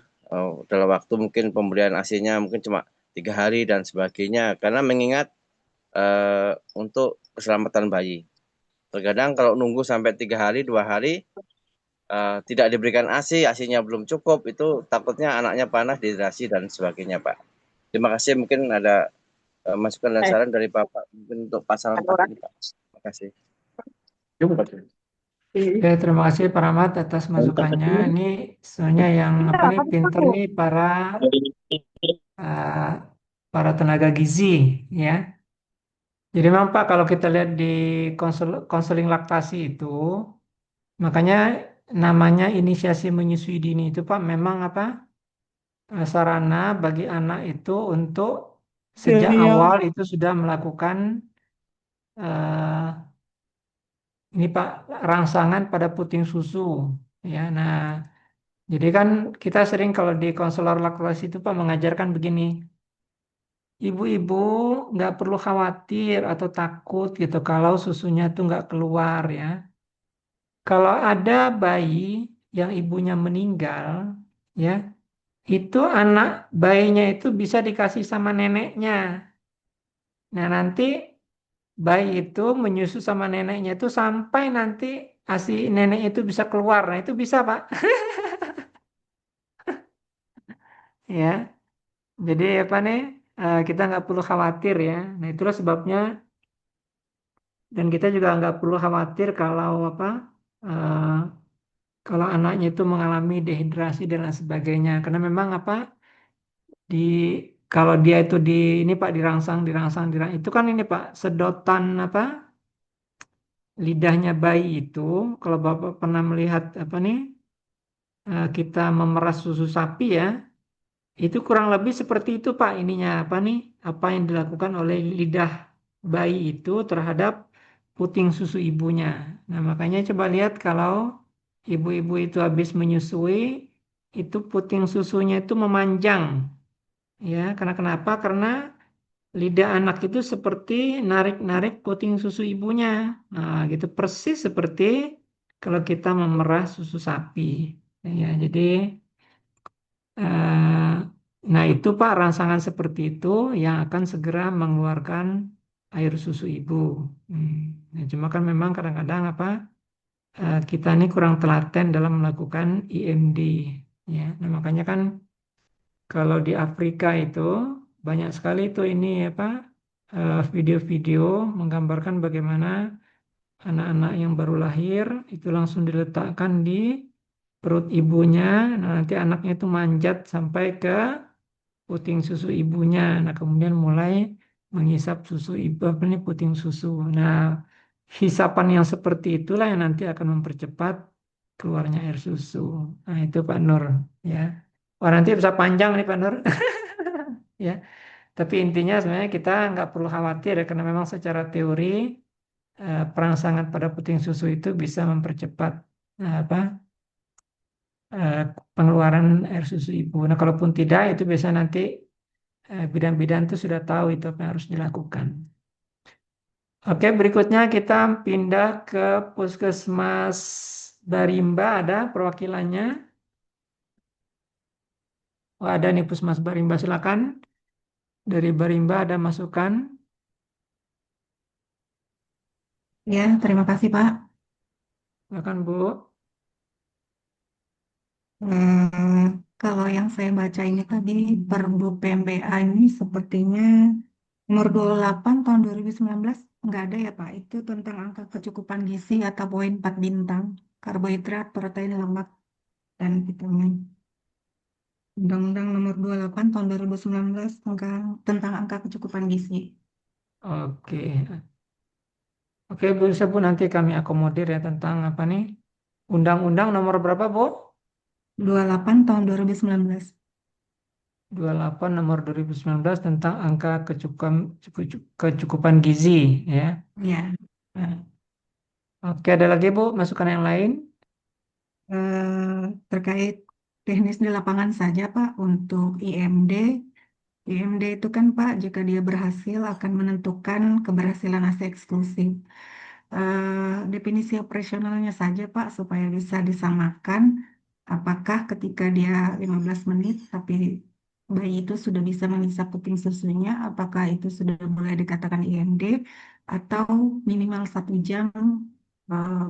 dalam waktu mungkin pemberian ASI-nya mungkin cuma 3 hari dan sebagainya karena mengingat untuk keselamatan bayi. Terkadang kalau nunggu sampai 3 hari, 2 hari tidak diberikan ASI, ASI-nya belum cukup, itu takutnya anaknya panas, dehidrasi dan sebagainya, Pak. Terima kasih, mungkin ada masukan dan saran dari Bapak mungkin untuk pasal 4 ini, Pak. Terima kasih. Ya, terima kasih Pak Rahmat atas masukannya. Ini sebenarnya yang apa nih pinter nih uh, para tenaga gizi ya. Jadi memang Pak kalau kita lihat di konseling laktasi itu, makanya namanya inisiasi menyusui dini itu Pak memang apa sarana bagi anak itu untuk sejak awal itu sudah melakukan uh, ini Pak rangsangan pada puting susu ya. Nah, jadi kan kita sering kalau di konselor laktasi itu Pak mengajarkan begini, ibu-ibu nggak perlu khawatir atau takut gitu kalau susunya tuh nggak keluar ya. Kalau ada bayi yang ibunya meninggal, ya itu anak bayinya itu bisa dikasih sama neneknya. Nah nanti bayi itu menyusu sama neneknya itu sampai nanti ASI nenek itu bisa keluar. Nah itu bisa Pak. Ya, jadi apa nih? Kita nggak perlu khawatir ya. Nah itulah sebabnya dan kita juga nggak perlu khawatir kalau apa? eh, kalau anaknya itu mengalami dehidrasi dan lain sebagainya. Karena memang apa? Di kalau dia itu di ini Pak dirangsang itu kan ini Pak sedotan apa? Lidahnya bayi itu kalau Bapak pernah melihat apa nih? Kita memeras susu sapi ya. Itu kurang lebih seperti itu Pak ininya apa nih? Apa yang dilakukan oleh lidah bayi itu terhadap puting susu ibunya. Nah, makanya coba lihat kalau ibu-ibu itu habis menyusui, itu puting susunya itu memanjang. Ya, karena kenapa? Karena lidah anak itu seperti narik-narik puting susu ibunya. Nah, gitu persis seperti kalau kita memerah susu sapi. Ya, jadi Eh, nah itu Pak rangsangan seperti itu yang akan segera mengeluarkan air susu ibu. Nah, cuma kan memang kadang-kadang apa kita ini kurang telaten dalam melakukan IMD. Ya, nah makanya kan kalau di Afrika itu banyak sekali itu ini apa video-video menggambarkan bagaimana anak-anak yang baru lahir itu langsung diletakkan di perut ibunya. Nah, nanti anaknya itu manjat sampai ke puting susu ibunya. Nah, kemudian mulai menghisap susu ibu, apa nih puting susu. Nah, hisapan yang seperti itulah yang nanti akan mempercepat keluarnya air susu. Nah, itu Pak Nur, ya. Wah, nanti bisa panjang nih Pak Nur. Ya. Tapi intinya sebenarnya kita nggak perlu khawatir ya, karena memang secara teori perangsangan pada puting susu itu bisa mempercepat apa pengeluaran air susu ibu. Nah, kalaupun tidak, itu biasa nanti bidan-bidan itu sudah tahu itu apa yang harus dilakukan. Oke, berikutnya kita pindah ke Puskesmas Barimba, ada perwakilannya. Oh, ada nih Puskesmas Barimba, silakan. Dari Barimba ada masukan. Ya, terima kasih Pak. Silakan Bu. Kalau yang saya baca ini tadi Perbup PMBA ini sepertinya nomor 28 tahun 2019 nggak ada ya Pak. Itu tentang angka kecukupan gizi atau poin 4 bintang, karbohidrat, protein, lemak, dan vitamin. Undang-Undang nomor 28 tahun 2019 tentang angka kecukupan gizi. Oke. Oke, Bu, bisa Bu nanti kami akomodir ya tentang apa nih? Undang-undang nomor berapa, Bu? 28 tahun 2019. 28 nomor 2019 tentang angka kecukupan gizi ya. Ya. Nah. Oke, ada lagi Bu masukan yang lain? Terkait teknis di lapangan saja Pak untuk IMD. IMD itu kan Pak jika dia berhasil akan menentukan keberhasilan ASI eksklusif. Definisi operasionalnya saja Pak supaya bisa disamakan apakah ketika dia 15 menit tapi bayi itu sudah bisa mengisap puting susunya, apakah itu sudah boleh dikatakan IMD atau minimal 1 jam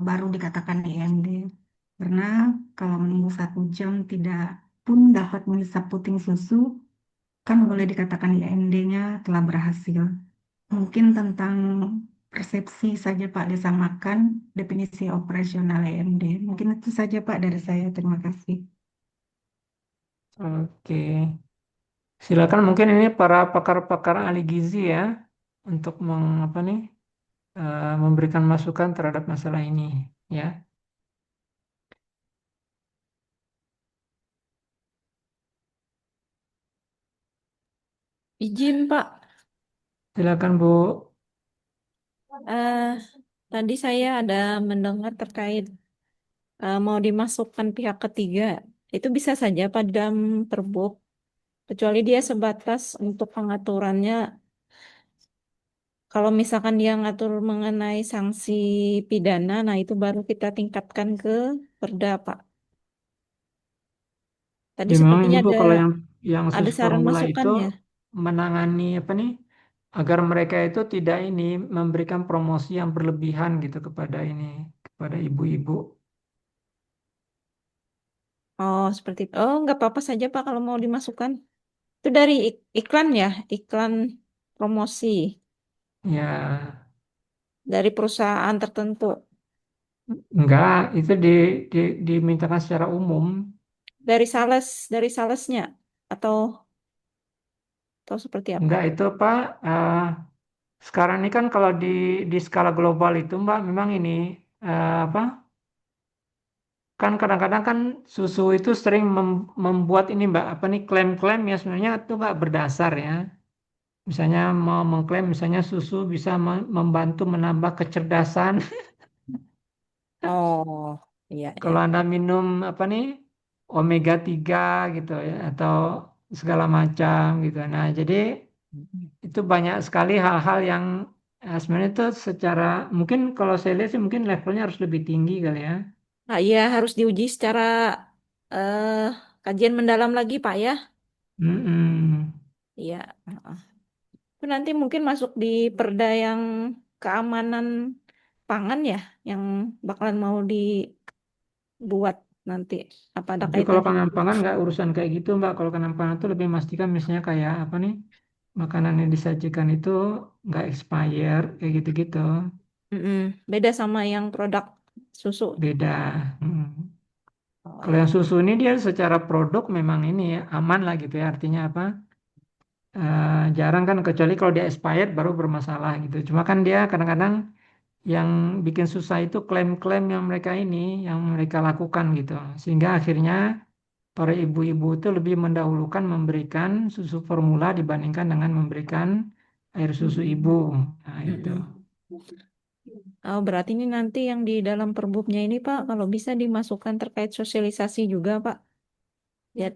baru dikatakan IMD. Karena kalau menunggu 1 jam tidak pun dapat mengisap puting susu, kan boleh dikatakan IMD-nya telah berhasil. Mungkin tentang persepsi saja Pak disamakan definisi operasional IMD. Mungkin itu saja Pak dari saya. Terima kasih. Oke. Silakan mungkin ini para pakar-pakar ahli gizi ya untuk memberikan masukan terhadap masalah ini ya. Izin, Pak. Silakan Bu. Eh, Tadi saya ada mendengar terkait mau dimasukkan pihak ketiga. Itu bisa saja Pak di dalam Perbup, kecuali dia sebatas untuk pengaturannya. Kalau misalkan dia ngatur mengenai sanksi pidana, nah itu baru kita tingkatkan ke Perda, Pak. Tadi Ya memang ini sepertinya Bu kalau yang ada susu saran formula itu masukannya. menangani agar mereka itu tidak memberikan promosi yang berlebihan gitu kepada ibu-ibu. Oh, seperti itu. Oh, nggak apa-apa saja Pak kalau mau dimasukkan. Itu dari iklan ya, iklan promosi Ya, dari perusahaan tertentu. enggak, itu dimintakan secara umum. Dari salesnya atau seperti apa? Enggak, itu Pak, sekarang ini kan kalau di skala global itu Mbak memang ini kan kadang-kadang kan susu itu sering membuat ini Mbak klaim-klaim ya sebenarnya itu nggak berdasar ya. Misalnya mau mengklaim misalnya susu bisa membantu menambah kecerdasan. Oh, iya, iya. Kalau Anda minum omega 3 gitu ya atau segala macam gitu. Nah, jadi itu banyak sekali hal-hal yang sebenarnya itu secara mungkin kalau saya lihat sih mungkin levelnya harus lebih tinggi kali ya. Nah, iya harus diuji secara eh, kajian mendalam lagi Pak ya. Mm-mm. Iya. Heeh. Itu nanti mungkin masuk di perda yang keamanan pangan ya, yang bakalan mau dibuat nanti. Apa ada Tapi kalau kaitannya? pangan nggak urusan kayak gitu Mbak. Kalau pangan itu lebih memastikan misalnya kayak makanan yang disajikan itu nggak expired kayak gitu-gitu. Mm-mm. Beda sama yang produk susu. Beda. Mm. Oh Kalau iya. yang susu ini dia secara produk memang ini ya, aman lah gitu ya. Artinya apa? Jarang kan kecuali kalau dia expired baru bermasalah gitu. Cuma kan dia kadang-kadang yang bikin susah itu klaim-klaim yang mereka lakukan gitu. Sehingga akhirnya para ibu-ibu itu lebih mendahulukan memberikan susu formula dibandingkan dengan memberikan air susu ibu. Nah, itu. Oh, berarti ini nanti yang di dalam perbubnya ini Pak, kalau bisa dimasukkan terkait sosialisasi juga Pak. Ya,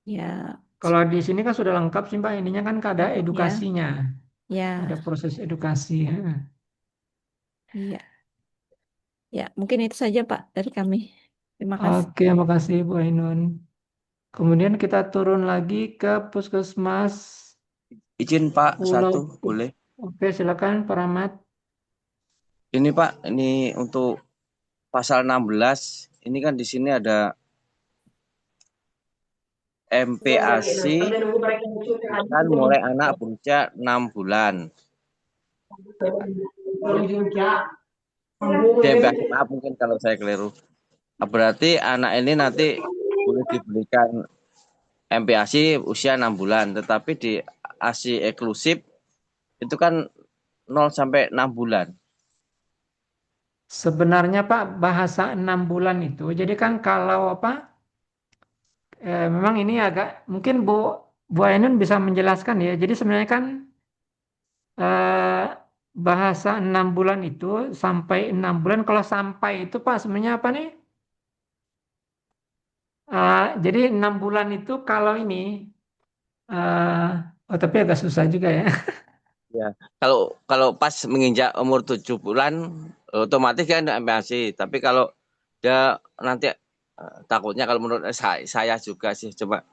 ya, Kalau di sini kan sudah lengkap sih Mbak, ininya kan ada ya, edukasinya, ya, ada proses edukasi. iya. Ya, mungkin itu saja Pak dari kami. Terima kasih. Oke, makasih Bu Ainun. Kemudian kita turun lagi ke Puskesmas Izin Pak, Pulau. satu boleh. Oke, silakan Pak Rahmat. Ini Pak, ini untuk pasal 16, ini kan di sini ada MPASI kan mulai anak berusia 6 bulan. MPASI, maaf mungkin kalau saya keliru. Berarti anak ini nanti boleh diberikan MPASI usia 6 bulan, tetapi di ASI eksklusif itu kan 0 sampai 6 bulan. Sebenarnya Pak, bahasa 6 bulan itu, jadi kan kalau memang ini agak, mungkin Bu Ainun bisa menjelaskan ya. Jadi sebenarnya kan bahasa 6 bulan itu sampai 6 bulan, kalau sampai itu Pak sebenarnya apa nih? Jadi 6 bulan itu kalau ini, tapi agak susah juga ya. Ya, kalau pas menginjak umur 7 bulan otomatis kan ada MPASI. Tapi kalau dia nanti takutnya kalau menurut saya juga sih coba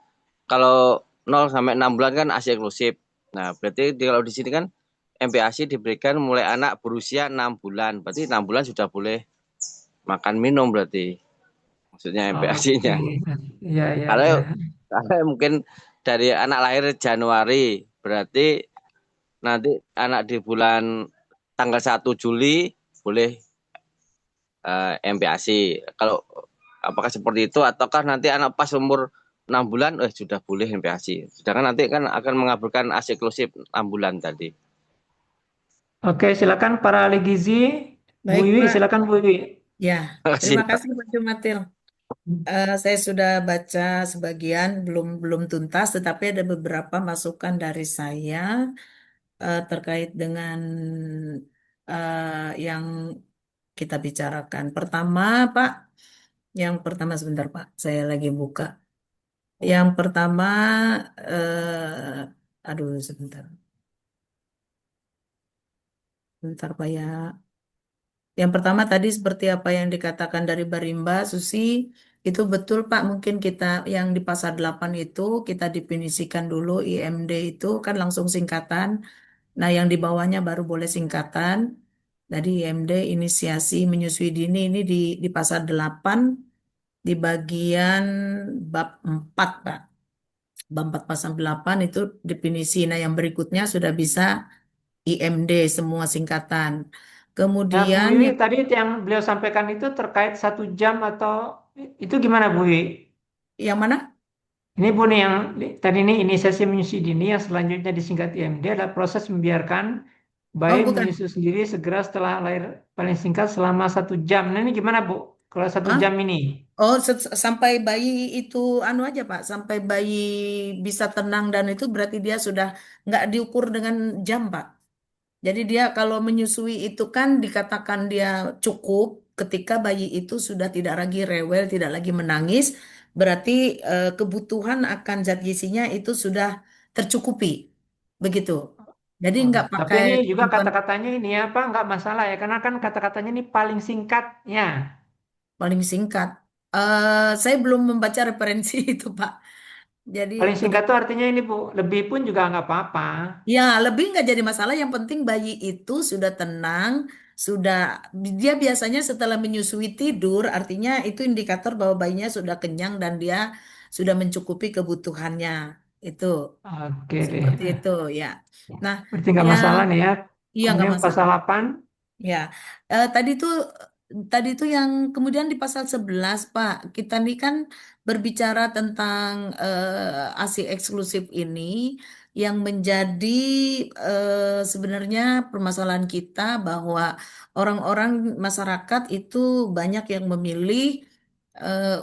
kalau 0 sampai 6 bulan kan ASI eksklusif. Nah, berarti kalau di sini kan MPASI diberikan mulai anak berusia 6 bulan. Berarti 6 bulan sudah boleh makan minum berarti. Maksudnya MPASI-nya. Iya, iya, Kalau iya. mungkin dari anak lahir Januari, berarti nanti anak di bulan tanggal 1 Juli boleh MPASI. Kalau apakah seperti itu ataukah nanti anak pas umur 6 bulan sudah boleh MPASI. Sedangkan nanti kan akan mengabulkan ASI eksklusif 6 bulan tadi. Oke, silakan para ahli gizi. Bu Baik, Wiwi, Pak. silakan Bu Wiwi. Ya, Makasih, terima Pak. kasih Pak Jumatil. Saya sudah baca sebagian, belum tuntas, tetapi ada beberapa masukan dari saya terkait dengan yang kita bicarakan. Pertama, Pak, yang pertama sebentar Pak, saya lagi buka. Yang pertama, aduh sebentar, Pak ya. Yang pertama tadi seperti apa yang dikatakan dari Barimba, Susi, itu betul Pak. Mungkin kita yang di pasar 8 itu kita definisikan dulu IMD itu kan langsung singkatan. Nah yang di bawahnya baru boleh singkatan. Jadi IMD inisiasi menyusui dini ini di pasar 8 di bagian bab 4 Pak. Bab 4 pasal 8 itu definisi. Nah yang berikutnya sudah bisa IMD semua singkatan. Nah, Bu Kemudian Wiwi, tadi yang beliau sampaikan itu terkait 1 jam atau itu gimana Bu Wiwi? yang mana? Ini Bu nih yang tadi ini inisiasi menyusui dini yang selanjutnya disingkat IMD adalah proses membiarkan bayi Oh bukan. menyusui sendiri segera setelah lahir paling singkat selama 1 jam. Nah ini gimana Bu? Kalau 1 jam ini? Oh, sampai bayi itu anu aja Pak, sampai bayi bisa tenang dan itu berarti dia sudah nggak diukur dengan jam Pak. Jadi dia kalau menyusui itu kan dikatakan dia cukup ketika bayi itu sudah tidak lagi rewel, tidak lagi menangis, berarti kebutuhan akan zat gizinya itu sudah tercukupi, begitu. Jadi nggak Tapi pakai ini juga bantuan kata-katanya ini apa nggak masalah ya karena kan kata-katanya ini paling singkatnya. paling singkat. Saya belum membaca referensi itu Pak. Jadi Paling singkat begitu. itu artinya ini Bu, lebih pun juga nggak apa-apa. Ya, lebih nggak jadi masalah. Yang penting bayi itu sudah tenang, sudah dia biasanya setelah menyusui tidur, artinya itu indikator bahwa bayinya sudah kenyang dan dia sudah mencukupi kebutuhannya. Itu Oke deh. seperti itu ya. Nah, Berarti nggak yang masalah nih ya. iya nggak Kemudian pasal masalah. 8. Ya, tadi itu yang kemudian di pasal 11 Pak, kita nih kan berbicara tentang ASI eksklusif ini yang menjadi sebenarnya permasalahan kita bahwa orang-orang masyarakat itu banyak yang memilih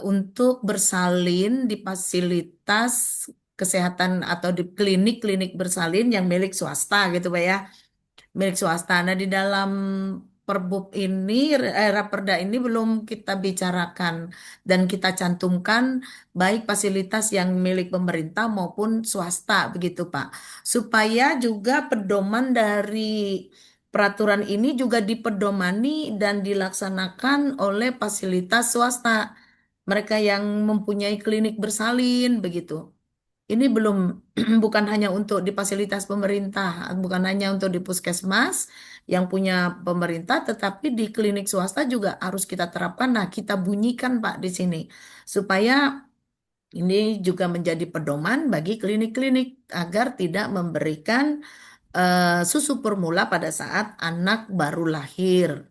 untuk bersalin di fasilitas kesehatan atau di klinik-klinik bersalin yang milik swasta gitu Pak ya, milik swasta. Nah, di dalam Perbub ini, Raperda ini belum kita bicarakan dan kita cantumkan baik fasilitas yang milik pemerintah maupun swasta, begitu Pak. Supaya juga pedoman dari peraturan ini juga dipedomani dan dilaksanakan oleh fasilitas swasta. Mereka yang mempunyai klinik bersalin, begitu. Ini belum bukan hanya untuk di fasilitas pemerintah, bukan hanya untuk di puskesmas yang punya pemerintah, tetapi di klinik swasta juga harus kita terapkan. Nah, kita bunyikan Pak di sini supaya ini juga menjadi pedoman bagi klinik-klinik agar tidak memberikan susu formula pada saat anak baru lahir.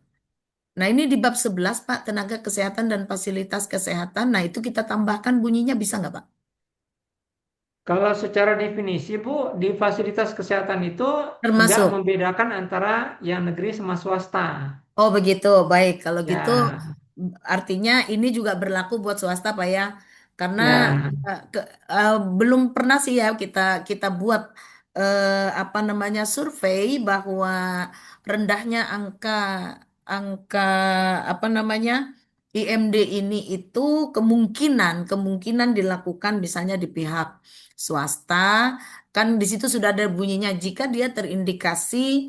Nah, ini di bab 11 Pak, tenaga kesehatan dan fasilitas kesehatan. Nah, itu kita tambahkan bunyinya bisa nggak Pak? Kalau secara definisi Bu, di fasilitas kesehatan itu nggak Termasuk. membedakan antara yang negeri sama swasta. Oh begitu, baik. Kalau gitu Ya, artinya ini juga berlaku buat swasta Pak ya. Karena ya. belum pernah sih ya kita kita buat apa namanya survei bahwa rendahnya angka angka apa namanya IMD ini itu kemungkinan kemungkinan dilakukan misalnya di pihak swasta, kan di situ sudah ada bunyinya jika dia terindikasi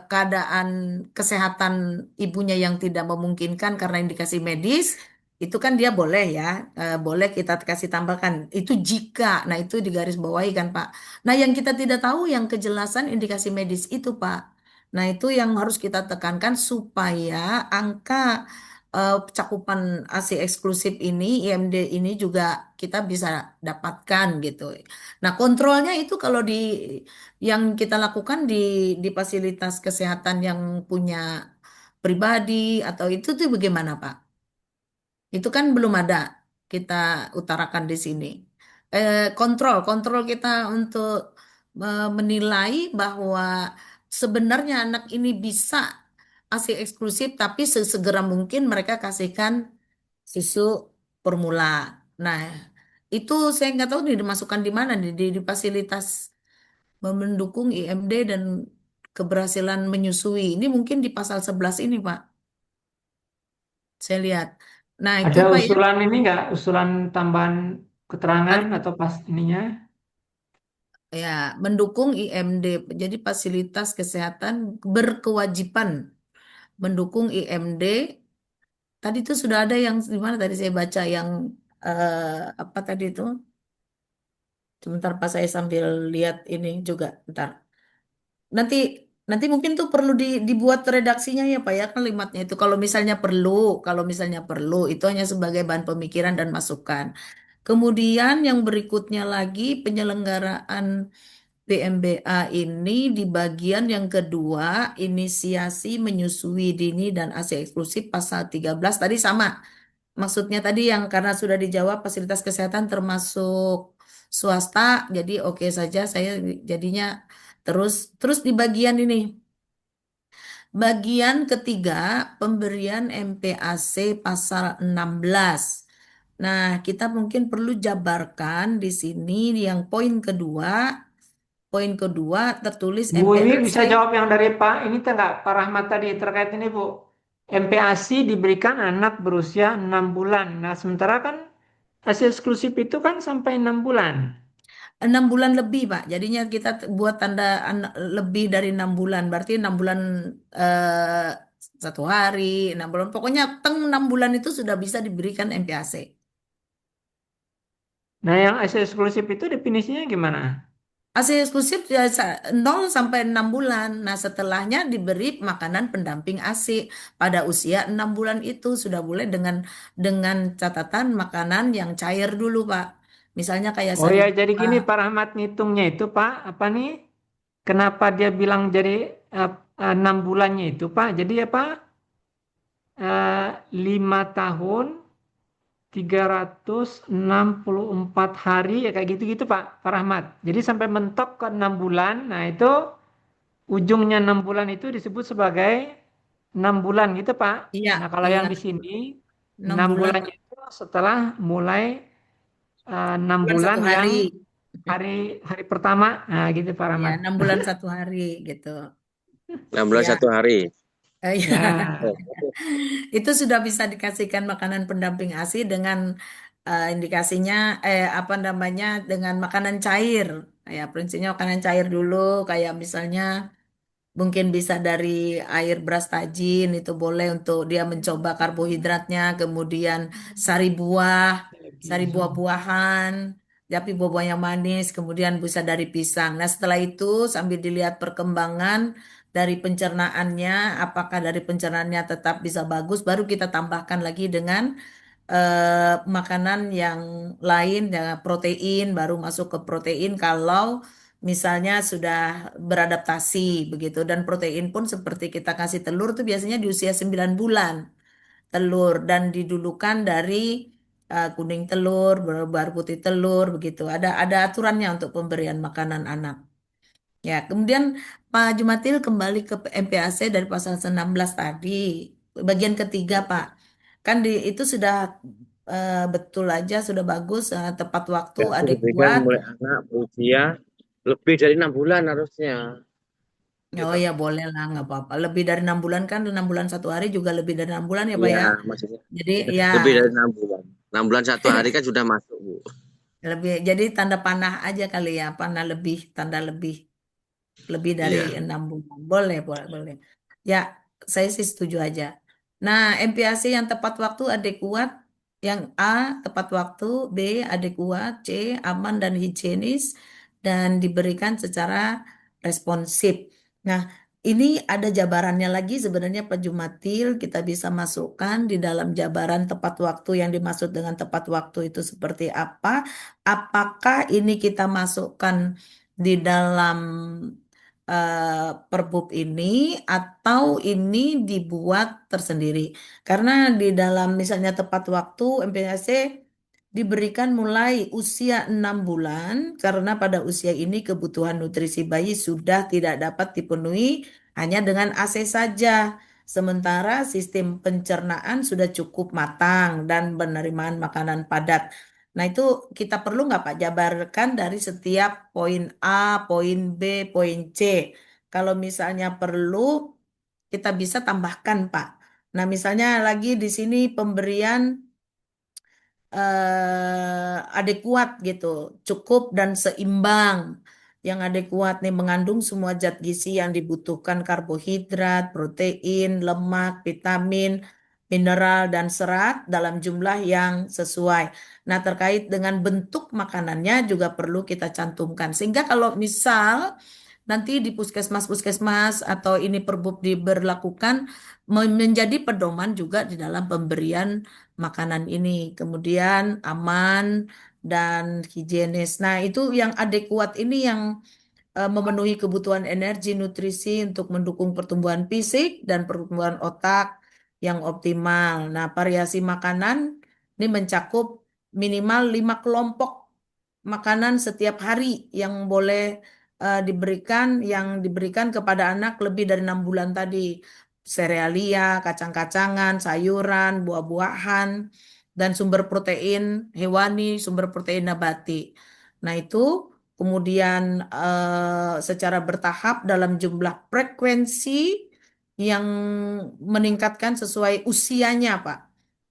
keadaan kesehatan ibunya yang tidak memungkinkan karena indikasi medis, itu kan dia boleh ya, boleh kita kasih tambahkan. Itu jika, nah itu digarisbawahi kan Pak. Nah yang kita tidak tahu yang kejelasan indikasi medis itu Pak. Nah itu yang harus kita tekankan supaya angka cakupan ASI eksklusif ini, IMD ini juga kita bisa dapatkan gitu. Nah, kontrolnya itu kalau yang kita lakukan di fasilitas kesehatan yang punya pribadi atau itu tuh bagaimana, Pak? Itu kan belum ada kita utarakan di sini. Kontrol kita untuk menilai bahwa sebenarnya anak ini bisa ASI eksklusif, tapi sesegera mungkin mereka kasihkan susu formula. Nah, itu saya nggak tahu nih dimasukkan di mana nih di fasilitas mendukung IMD dan keberhasilan menyusui. Ini mungkin di pasal 11 ini, Pak. Saya lihat. Nah, itu Ada Pak ya. usulan ini nggak? Usulan tambahan keterangan atau pas ininya? Ya, mendukung IMD. Jadi fasilitas kesehatan berkewajiban mendukung IMD. Tadi itu sudah ada yang di mana tadi saya baca yang apa tadi itu? Sebentar Pak saya sambil lihat ini juga. Bentar. Nanti nanti mungkin tuh perlu dibuat redaksinya ya Pak ya kalimatnya itu. Kalau misalnya perlu itu hanya sebagai bahan pemikiran dan masukan. Kemudian yang berikutnya lagi penyelenggaraan PMBA ini di bagian yang kedua, inisiasi menyusui dini dan ASI eksklusif pasal 13 tadi sama. Maksudnya tadi yang karena sudah dijawab fasilitas kesehatan termasuk swasta, jadi oke saja saya jadinya terus terus di bagian ini. Bagian ketiga, pemberian MPAC pasal 16. Nah, kita mungkin perlu jabarkan di sini yang poin kedua tertulis Bu, ini MPAC. bisa jawab yang dari Pak ini enggak Pak Rahmat tadi terkait ini Bu. MPASI diberikan anak berusia 6 bulan. Nah, sementara kan ASI eksklusif itu kan sampai 6 bulan. 6 bulan lebih, Pak. Jadinya kita buat tanda lebih dari 6 bulan. Berarti 6 bulan eh, 1 hari, 6 bulan. Pokoknya 6 bulan itu sudah bisa diberikan MPAC. Nah, yang ASI eksklusif itu definisinya gimana? ASI eksklusif ya 0 sampai 6 bulan. Nah, setelahnya diberi makanan pendamping ASI pada usia 6 bulan itu sudah boleh dengan catatan makanan yang cair dulu, Pak. Misalnya kayak Oh sari ya, jadi gini buah. Pak Rahmat ngitungnya itu Pak, apa nih? Kenapa dia bilang jadi 6 bulannya itu Pak? Jadi ya Pak, 5 tahun 364 hari ya kayak gitu-gitu Pak Rahmat. Jadi sampai mentok ke 6 bulan. Nah itu ujungnya 6 bulan itu disebut sebagai 6 bulan gitu Pak. Iya, Nah kalau iya. yang di sini 6 6 bulan, bulannya itu setelah mulai 6 bulan bulan 1 yang hari. hari pertama. Nah gitu Pak Ya, Rahmat. 6 bulan 1 hari gitu. 6 bulan Ya, 1 hari. ya. Ya. Itu sudah bisa dikasihkan makanan pendamping ASI dengan indikasinya apa namanya dengan makanan cair. Ya, prinsipnya makanan cair dulu kayak misalnya mungkin bisa dari air beras tajin itu boleh untuk dia mencoba karbohidratnya, kemudian sari buah-buahan, tapi buah-buah yang manis, kemudian bisa dari pisang. Nah, setelah itu sambil dilihat perkembangan dari pencernaannya, apakah dari pencernaannya tetap bisa bagus, baru kita tambahkan lagi dengan makanan yang lain, ya, protein, baru masuk ke protein kalau misalnya sudah beradaptasi begitu. Dan protein pun seperti kita kasih telur tuh biasanya di usia 9 bulan telur dan didulukan dari kuning telur, baru putih telur begitu. Ada aturannya untuk pemberian makanan anak. Ya, kemudian Pak Jumatil kembali ke MPAC dari pasal 16 tadi, bagian ketiga Pak. Kan itu sudah betul aja, sudah bagus, tepat waktu, Ya, itu diberikan adekuat. mulai anak berusia lebih dari 6 bulan harusnya. Oh ya boleh lah, nggak apa-apa. Lebih dari 6 bulan kan, 6 bulan 1 hari juga lebih dari 6 bulan ya Pak Iya, ya. maksudnya Jadi ya lebih dari 6 bulan. 6 bulan 1 hari kan sudah masuk, Bu. jadi tanda panah aja kali ya, panah lebih, tanda lebih dari Iya. 6 bulan. Boleh, boleh, boleh. Ya, saya sih setuju aja. Nah, MPAC yang tepat waktu adekuat, yang A tepat waktu, B adekuat, C aman dan higienis, dan diberikan secara responsif. Nah, ini ada jabarannya lagi sebenarnya Pak Jumatil, kita bisa masukkan di dalam jabaran tepat waktu yang dimaksud dengan tepat waktu itu seperti apa. Apakah ini kita masukkan di dalam perbub ini atau ini dibuat tersendiri? Karena di dalam misalnya tepat waktu MPAC diberikan mulai usia 6 bulan karena pada usia ini kebutuhan nutrisi bayi sudah tidak dapat dipenuhi hanya dengan ASI saja. Sementara sistem pencernaan sudah cukup matang dan penerimaan makanan padat. Nah, itu kita perlu nggak Pak jabarkan dari setiap poin A, poin B, poin C. Kalau misalnya perlu, kita bisa tambahkan Pak. Nah, misalnya lagi di sini pemberian adekuat gitu, cukup dan seimbang. Yang adekuat nih mengandung semua zat gizi yang dibutuhkan karbohidrat, protein, lemak, vitamin, mineral dan serat dalam jumlah yang sesuai. Nah, terkait dengan bentuk makanannya juga perlu kita cantumkan. Sehingga kalau misal nanti di puskesmas-puskesmas atau ini perbub diberlakukan menjadi pedoman juga di dalam pemberian makanan ini. Kemudian aman dan higienis. Nah, itu yang adekuat ini yang memenuhi kebutuhan energi, nutrisi untuk mendukung pertumbuhan fisik dan pertumbuhan otak yang optimal. Nah, variasi makanan ini mencakup minimal 5 kelompok makanan setiap hari yang boleh diberikan kepada anak lebih dari 6 bulan tadi. Serealia, kacang-kacangan, sayuran, buah-buahan, dan sumber protein hewani, sumber protein nabati. Nah, itu kemudian secara bertahap dalam jumlah frekuensi yang meningkatkan sesuai usianya, Pak.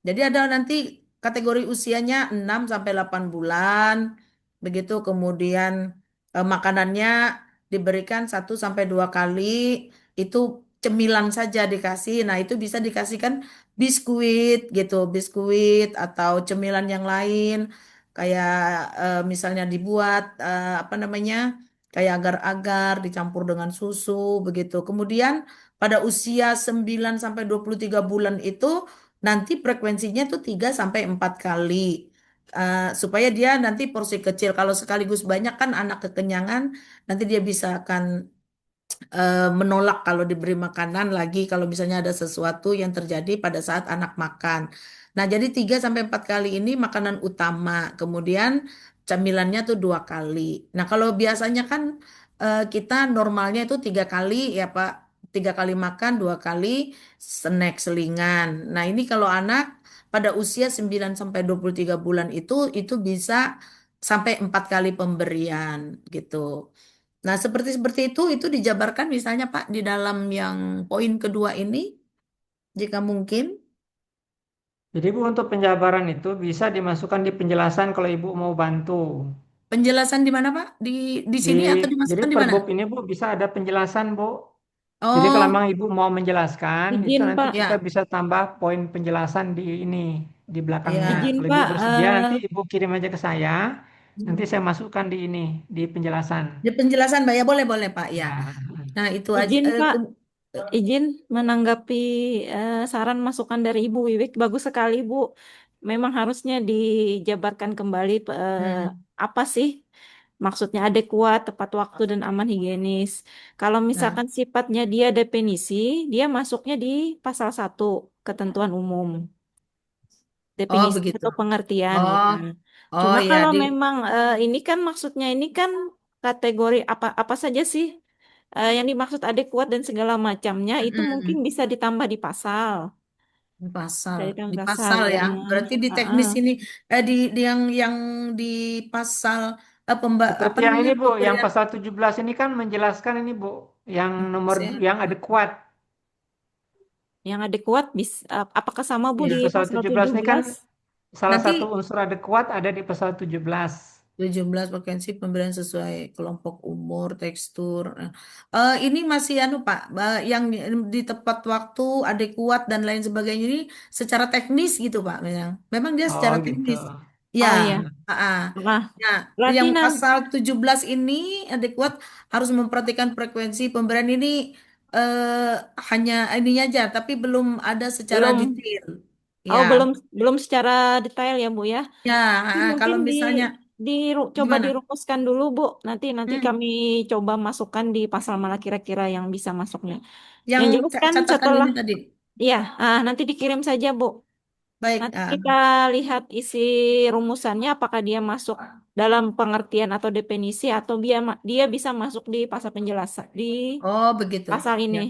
Jadi ada nanti kategori usianya 6 sampai 8 bulan, begitu kemudian makanannya diberikan 1 sampai 2 kali, itu cemilan saja dikasih. Nah, itu bisa dikasihkan biskuit gitu, biskuit atau cemilan yang lain kayak misalnya dibuat apa namanya? Kayak agar-agar dicampur dengan susu begitu. Kemudian pada usia 9 sampai 23 bulan itu nanti frekuensinya tuh 3 sampai 4 kali. Supaya dia nanti porsi kecil. Kalau sekaligus banyak kan anak kekenyangan, nanti dia bisa akan menolak kalau diberi makanan lagi kalau misalnya ada sesuatu yang terjadi pada saat anak makan. Nah, jadi 3 sampai 4 kali ini makanan utama. Kemudian camilannya tuh 2 kali. Nah, kalau biasanya kan kita normalnya itu 3 kali ya Pak. 3 kali makan, 2 kali snack selingan. Nah, ini kalau anak pada usia 9 sampai 23 bulan itu bisa sampai 4 kali pemberian gitu. Nah, seperti seperti itu dijabarkan misalnya Pak di dalam yang poin kedua ini, jika mungkin. Jadi Bu untuk penjabaran itu bisa dimasukkan di penjelasan kalau Ibu mau bantu. Penjelasan di mana Pak? Di sini atau Jadi dimasukkan di mana? perbub ini Bu bisa ada penjelasan Bu. Jadi kalau Oh, memang Ibu mau menjelaskan, itu Izin nanti Pak, kita ya, bisa tambah poin penjelasan di ini, di belakangnya. ya. izin Kalau Ibu Pak, bersedia nanti Ibu kirim aja ke saya, nanti saya masukkan di ini, di penjelasan. Di penjelasan Mbak ya boleh boleh Pak ya. Ya. Nah, itu aja. izin Pak, izin menanggapi saran masukan dari Ibu Wiwik, bagus sekali Bu. Memang harusnya dijabarkan kembali apa sih maksudnya adekuat, tepat waktu dan aman higienis. Kalau Nah, misalkan sifatnya dia definisi, dia masuknya di pasal 1 ketentuan umum. oh Definisi begitu. atau pengertian ya. Oh, oh Cuma ya kalau di memang ini kan maksudnya ini kan kategori apa apa saja sih yang dimaksud adekuat dan segala macamnya itu mungkin mm, bisa ditambah di pasal di pasal, dari dalam di pasal pasal ya. ya. Berarti di Heeh. teknis ini di yang di pasal apa Seperti yang namanya ini Bu, yang pemberian pasal 17 ini kan menjelaskan ini Bu, yang nomor ya. yang adekuat. Yang adekuat apakah sama Bu Ya, di pasal pasal 17 ini kan 17? salah Nanti satu unsur adekuat ada di pasal 17. 17 frekuensi pemberian sesuai kelompok umur, tekstur. Nah, ini masih anu Pak, yang di tepat waktu, adekuat dan lain sebagainya ini secara teknis gitu Pak, memang dia Oh secara gitu. teknis. Ya, Oh iya. Nah, nah, berarti yang nanti pasal 17 ini adekuat harus memperhatikan frekuensi pemberian ini eh, hanya ini aja, tapi belum ada secara Belum. detail. Oh, Ya, belum secara detail ya, Bu ya. ya. Tapi mungkin Kalau misalnya coba gimana? dirumuskan dulu, Bu. Nanti Hmm, kami coba masukkan di pasal mana kira-kira yang bisa masuknya. yang Yang jelas kan catatan setelah, ini tadi. iya, nanti dikirim saja, Bu. Baik. Nanti kita lihat isi rumusannya apakah dia masuk dalam pengertian atau definisi atau dia bisa masuk di pasal penjelasan di Oh, begitu. pasal ini. Ya,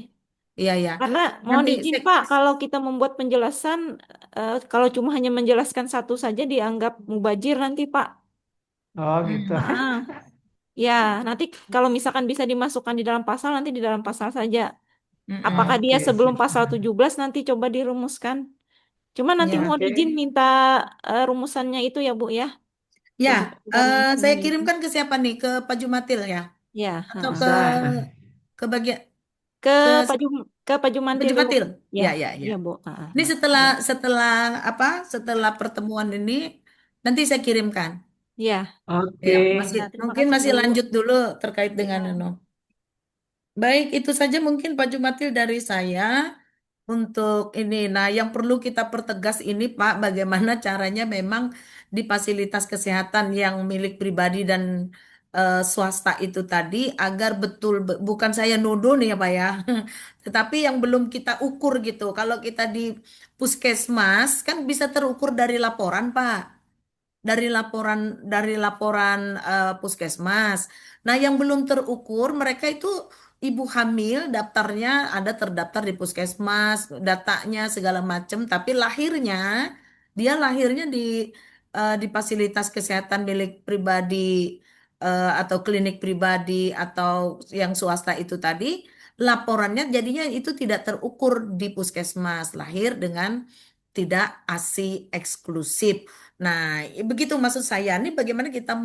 iya, ya. Karena mohon Nanti izin Pak, kalau kita membuat penjelasan, kalau cuma hanya menjelaskan satu saja dianggap mubazir nanti Pak. Oh gitu. Ah, ya, nanti kalau misalkan bisa dimasukkan di dalam pasal, nanti di dalam pasal saja. Apakah dia Oke, sebelum sip. pasal 17 nanti coba dirumuskan. Cuma nanti ya. mohon Oke. izin minta rumusannya itu ya Bu ya. Ya, Coba rumusannya saya itu. kirimkan ke siapa nih? Ke Pak Jumatil ya? Ya, Atau Bisa. ke bagian ke ke Pak Jumantil dulu. Jumatil? Ya, Ya, ya, ya. iya Bu. Ini setelah pertemuan ini nanti saya kirimkan. Ya, Oke. Ya, ya, terima mungkin kasih masih Bu. lanjut dulu terkait dengan Ya. Baik, itu saja mungkin Pak Jumatil dari saya untuk ini. Nah, yang perlu kita pertegas ini Pak, bagaimana caranya memang di fasilitas kesehatan yang milik pribadi dan swasta itu tadi agar betul, bukan saya nuduh nih ya Pak ya, tetapi yang belum kita ukur gitu. Kalau kita di puskesmas kan bisa terukur dari laporan Pak, dari laporan puskesmas. Nah, yang belum terukur mereka itu ibu hamil daftarnya ada terdaftar di puskesmas, datanya segala macam, tapi dia lahirnya di fasilitas kesehatan milik pribadi atau klinik pribadi atau yang swasta itu tadi, laporannya jadinya itu tidak terukur di puskesmas, lahir dengan tidak ASI eksklusif. Nah, begitu maksud saya. Ini bagaimana kita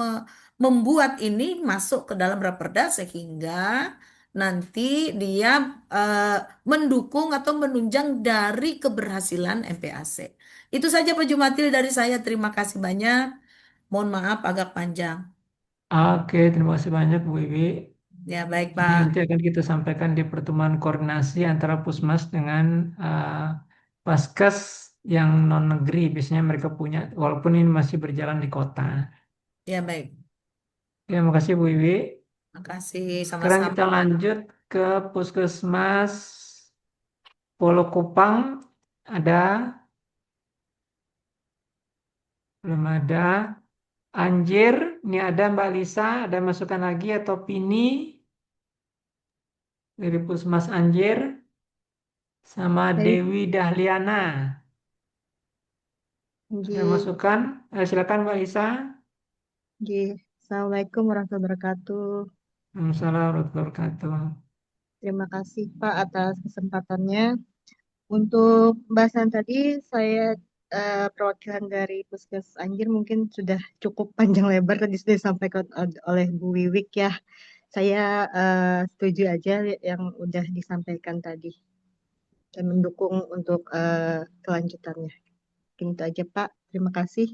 membuat ini masuk ke dalam raperda sehingga nanti dia eh, mendukung atau menunjang dari keberhasilan MPAC. Itu saja Pak Jumatil dari saya. Terima kasih banyak. Mohon maaf agak panjang. Oke, terima kasih banyak Bu Iwi. Ya, baik Ini Pak. nanti akan kita sampaikan di pertemuan koordinasi antara Pusmas dengan Paskes yang non negeri. Biasanya mereka punya, walaupun ini masih berjalan di kota. Ya, baik. Terima kasih Bu Iwi. Makasih Sekarang sama-sama. kita lanjut ke Puskesmas Polo Kupang. Ada? Belum ada. Anjir, ini ada Mbak Lisa, ada masukan lagi atau Pini dari Pusmas Anjir sama Baik, Dewi Dahliana. Ada nggih, masukan? Silakan Mbak Lisa. nggih. Assalamualaikum warahmatullahi wabarakatuh. Assalamualaikum warahmatullahi wabarakatuh. Terima kasih Pak atas kesempatannya. Untuk pembahasan tadi, saya perwakilan dari Puskes Anjir mungkin sudah cukup panjang lebar tadi sudah disampaikan oleh Bu Wiwik ya. Saya setuju aja yang udah disampaikan tadi dan mendukung untuk kelanjutannya. Mungkin itu aja Pak. Terima kasih.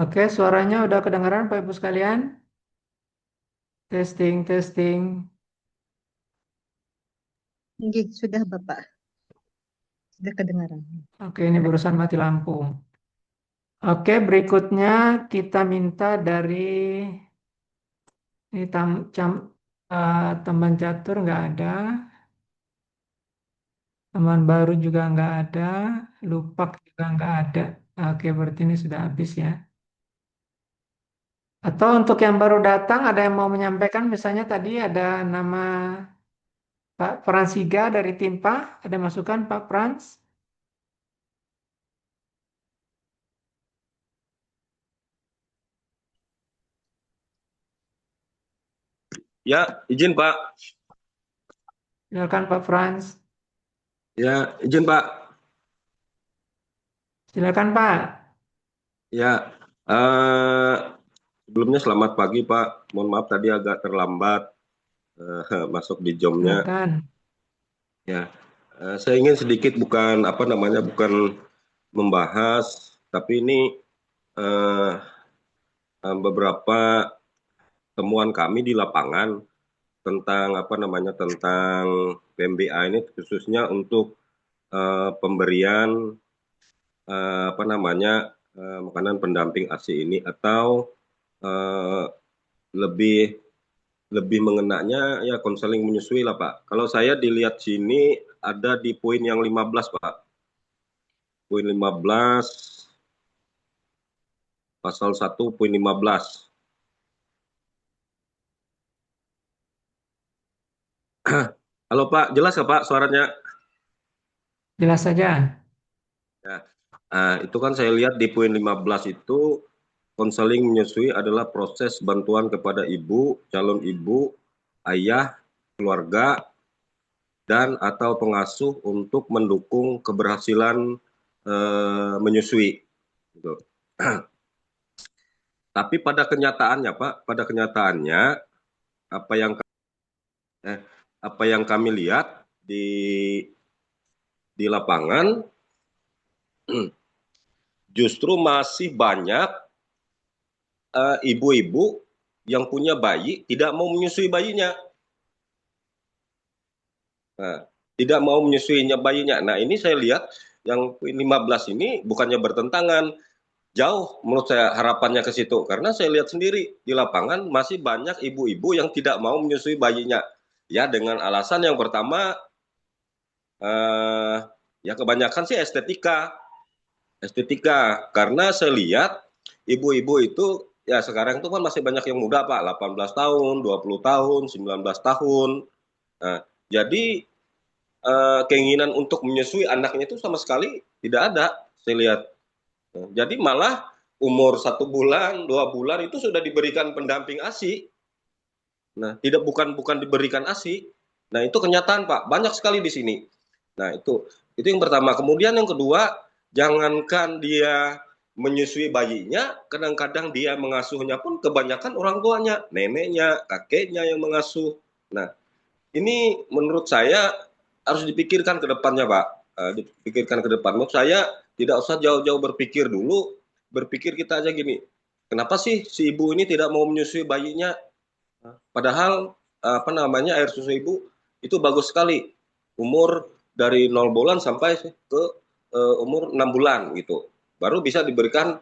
Oke, suaranya udah kedengaran Pak Ibu sekalian? Testing, testing. Nggih, sudah Bapak. Sudah kedengaran. Oke, ini barusan mati lampu. Oke, berikutnya kita minta dari ini teman catur nggak ada, teman baru juga nggak ada, lupak juga nggak ada. Oke, berarti ini sudah habis ya. Atau untuk yang baru datang ada yang mau menyampaikan, misalnya tadi ada nama Pak Fransiga dari Timpa, ada masukan Pak Frans? Ya, izin Pak. Silakan Pak Frans. Ya, izin Pak. Silakan Pak. Ya, sebelumnya selamat pagi Pak. Mohon maaf tadi agak terlambat masuk di jamnya. Silakan. Ya, saya ingin sedikit bukan membahas, tapi ini beberapa temuan kami di lapangan tentang tentang PMBA ini, khususnya untuk pemberian makanan pendamping ASI ini, atau lebih mengenanya ya konseling menyusui lah Pak. Kalau saya dilihat sini ada di poin yang 15 Pak. Poin 15 pasal 1 poin 15. Halo Pak, jelas nggak Pak suaranya? Jelas saja. Ya. Itu kan saya lihat di poin 15 itu, konseling menyusui adalah proses bantuan kepada ibu, calon ibu, ayah, keluarga, dan atau pengasuh untuk mendukung keberhasilan menyusui. Gitu. Tapi pada kenyataannya Pak, apa yang kami lihat di lapangan, justru masih banyak ibu-ibu yang punya bayi tidak mau menyusui bayinya. Nah, tidak mau menyusuinya bayinya. Nah, ini saya lihat yang 15 ini bukannya bertentangan. Jauh menurut saya harapannya ke situ. Karena saya lihat sendiri di lapangan masih banyak ibu-ibu yang tidak mau menyusui bayinya. Ya, dengan alasan yang pertama, ya kebanyakan sih estetika. Karena saya lihat ibu-ibu itu ya sekarang itu kan masih banyak yang muda Pak, 18 tahun, 20 tahun, 19 tahun. Nah, jadi keinginan untuk menyusui anaknya itu sama sekali tidak ada, saya lihat. Nah, jadi malah umur 1 bulan, 2 bulan itu sudah diberikan pendamping ASI. Nah, bukan diberikan ASI. Nah, itu kenyataan Pak, banyak sekali di sini. Nah, itu yang pertama. Kemudian yang kedua, jangankan dia menyusui bayinya, kadang-kadang dia mengasuhnya pun kebanyakan orang tuanya, neneknya, kakeknya yang mengasuh. Nah, ini menurut saya harus dipikirkan ke depannya Pak. Dipikirkan ke depan. Menurut saya tidak usah jauh-jauh berpikir dulu. Berpikir kita aja gini, kenapa sih si ibu ini tidak mau menyusui bayinya? Padahal air susu ibu itu bagus sekali. Umur dari 0 bulan sampai ke umur 6 bulan gitu. Baru bisa diberikan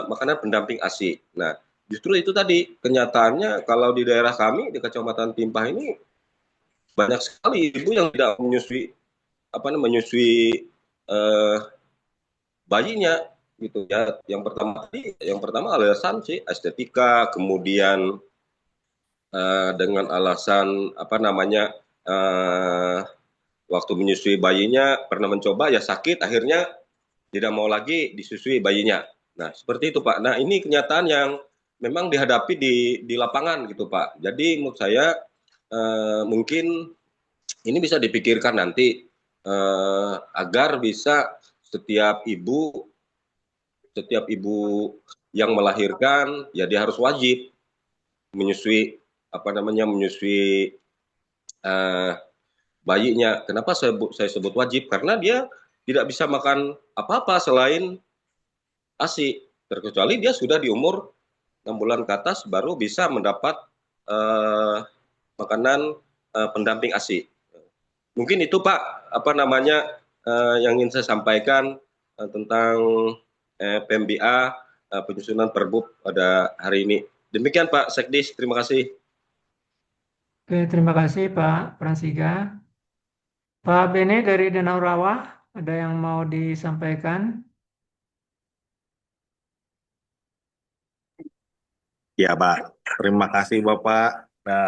makanan pendamping ASI. Nah, justru itu tadi kenyataannya kalau di daerah kami di Kecamatan Timpah ini banyak sekali ibu yang tidak menyusui bayinya gitu ya. Yang pertama alasan sih estetika, kemudian dengan alasan waktu menyusui bayinya pernah mencoba ya sakit, akhirnya tidak mau lagi disusui bayinya. Nah, seperti itu Pak. Nah, ini kenyataan yang memang dihadapi di lapangan gitu Pak. Jadi menurut saya mungkin ini bisa dipikirkan nanti agar bisa setiap ibu yang melahirkan ya dia harus wajib menyusui bayinya. Kenapa saya sebut wajib? Karena dia tidak bisa makan apa-apa selain ASI, terkecuali dia sudah di umur 6 bulan ke atas baru bisa mendapat makanan pendamping ASI. Mungkin itu Pak yang ingin saya sampaikan tentang PMBA penyusunan Perbup pada hari ini. Demikian Pak Sekdis, terima kasih. Oke, terima kasih Pak Pransiga. Pak Bene dari Danau Rawa, ada yang mau disampaikan? Ya Pak, terima kasih Bapak. Nah,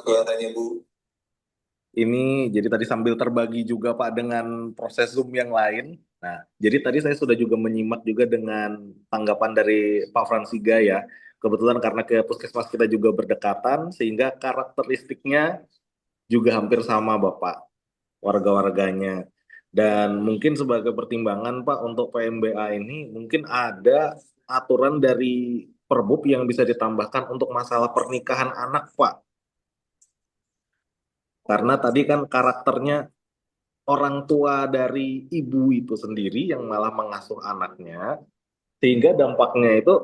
kelihatannya Bu. Ini jadi tadi sambil terbagi juga Pak dengan proses Zoom yang lain. Nah, jadi tadi saya sudah juga menyimak juga dengan tanggapan dari Pak Fransiga ya. Kebetulan karena ke puskesmas kita juga berdekatan, sehingga karakteristiknya juga hampir sama Bapak, warga-warganya. Dan mungkin sebagai pertimbangan Pak untuk PMBA ini mungkin ada aturan dari Perbub yang bisa ditambahkan untuk masalah pernikahan anak Pak. Karena tadi kan karakternya orang tua dari ibu itu sendiri yang malah mengasuh anaknya, sehingga dampaknya itu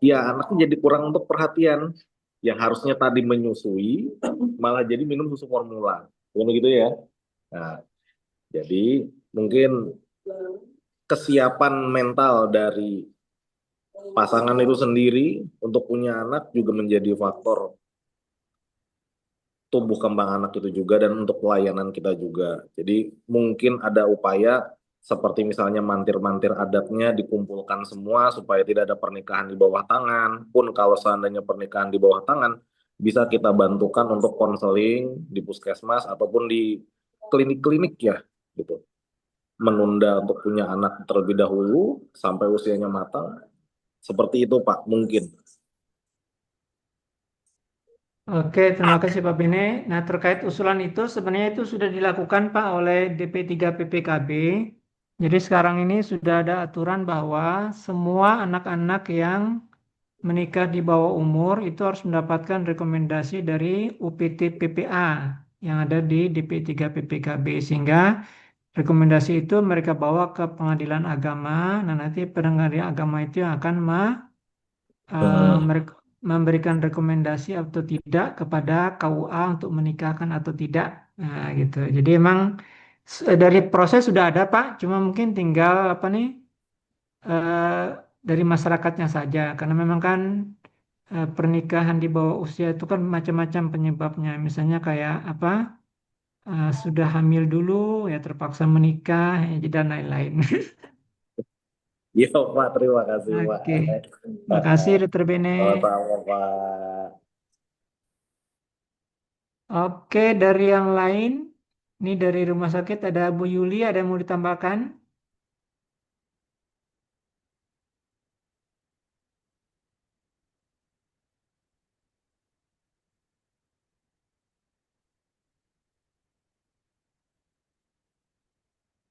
ya anaknya jadi kurang untuk perhatian, yang harusnya tadi menyusui malah jadi minum susu formula, begitu ya. Nah, jadi mungkin kesiapan mental dari pasangan itu sendiri untuk punya anak juga menjadi faktor tumbuh kembang anak itu juga, dan untuk pelayanan kita juga. Jadi mungkin ada upaya seperti misalnya mantir-mantir adatnya dikumpulkan semua supaya tidak ada pernikahan di bawah tangan. Pun kalau seandainya pernikahan di bawah tangan, bisa kita bantukan untuk konseling di puskesmas ataupun di klinik-klinik ya, gitu. Menunda untuk punya anak terlebih dahulu sampai usianya matang. Seperti itu Pak, mungkin. Oke, terima kasih Pak Bene. Nah, terkait usulan itu sebenarnya itu sudah dilakukan Pak oleh DP3 PPKB. Jadi sekarang ini sudah ada aturan bahwa semua anak-anak yang menikah di bawah umur itu harus mendapatkan rekomendasi dari UPT PPA yang ada di DP3 PPKB, sehingga rekomendasi itu mereka bawa ke pengadilan agama. Nah, nanti pengadilan agama itu yang akan memberikan rekomendasi atau tidak kepada KUA untuk menikahkan atau tidak. Nah, gitu. Jadi emang dari proses sudah ada Pak, cuma mungkin tinggal apa nih dari masyarakatnya saja, karena memang kan pernikahan di bawah usia itu kan macam-macam penyebabnya. Misalnya kayak apa, sudah hamil dulu ya terpaksa menikah ya, dan lain-lain. Iya Pak, terima kasih Pak. Oke, terima kasih Dr. Bene. Sama-sama Pak. Oke, dari yang lain, ini dari rumah sakit ada Bu Yuli, ada yang mau ditambahkan?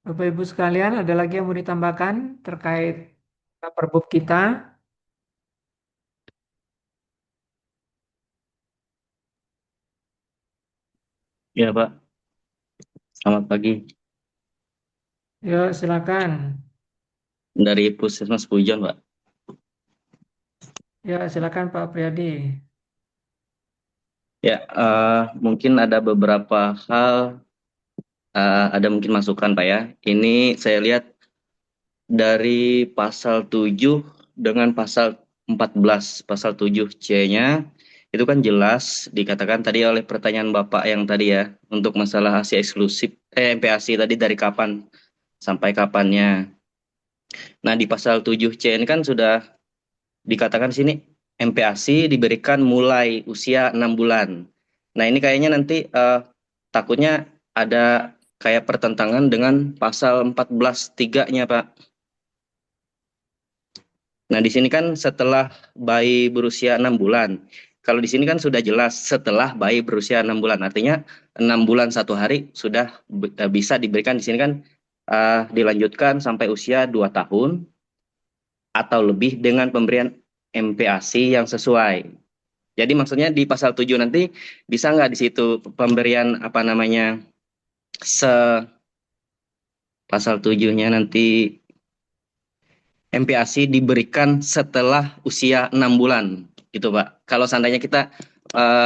Bapak Ibu sekalian, ada lagi yang mau ditambahkan terkait Perbub kita? Ya, Pak. Selamat pagi. Yuk, silakan. Dari Puskesmas Pujon, Pak. Ya, silakan Pak Priyadi. Ya, mungkin ada beberapa hal, ada mungkin masukan, Pak ya. Ini saya lihat dari pasal 7 dengan pasal 14, pasal 7C-nya, itu kan jelas dikatakan tadi oleh pertanyaan Bapak yang tadi ya, untuk masalah ASI eksklusif, MPASI tadi dari kapan sampai kapannya. Nah, di pasal 7C ini kan sudah dikatakan sini MPASI diberikan mulai usia 6 bulan. Nah, ini kayaknya nanti takutnya ada kayak pertentangan dengan pasal 14(3)-nya, Pak. Nah, di sini kan setelah bayi berusia 6 bulan. Kalau di sini kan sudah jelas setelah bayi berusia 6 bulan. Artinya 6 bulan 1 hari sudah bisa diberikan. Di sini kan dilanjutkan sampai usia 2 tahun atau lebih dengan pemberian MPASI yang sesuai. Jadi maksudnya di pasal 7 nanti bisa nggak di situ pemberian apa namanya pasal 7-nya nanti MPASI diberikan setelah usia 6 bulan gitu Pak. Kalau seandainya kita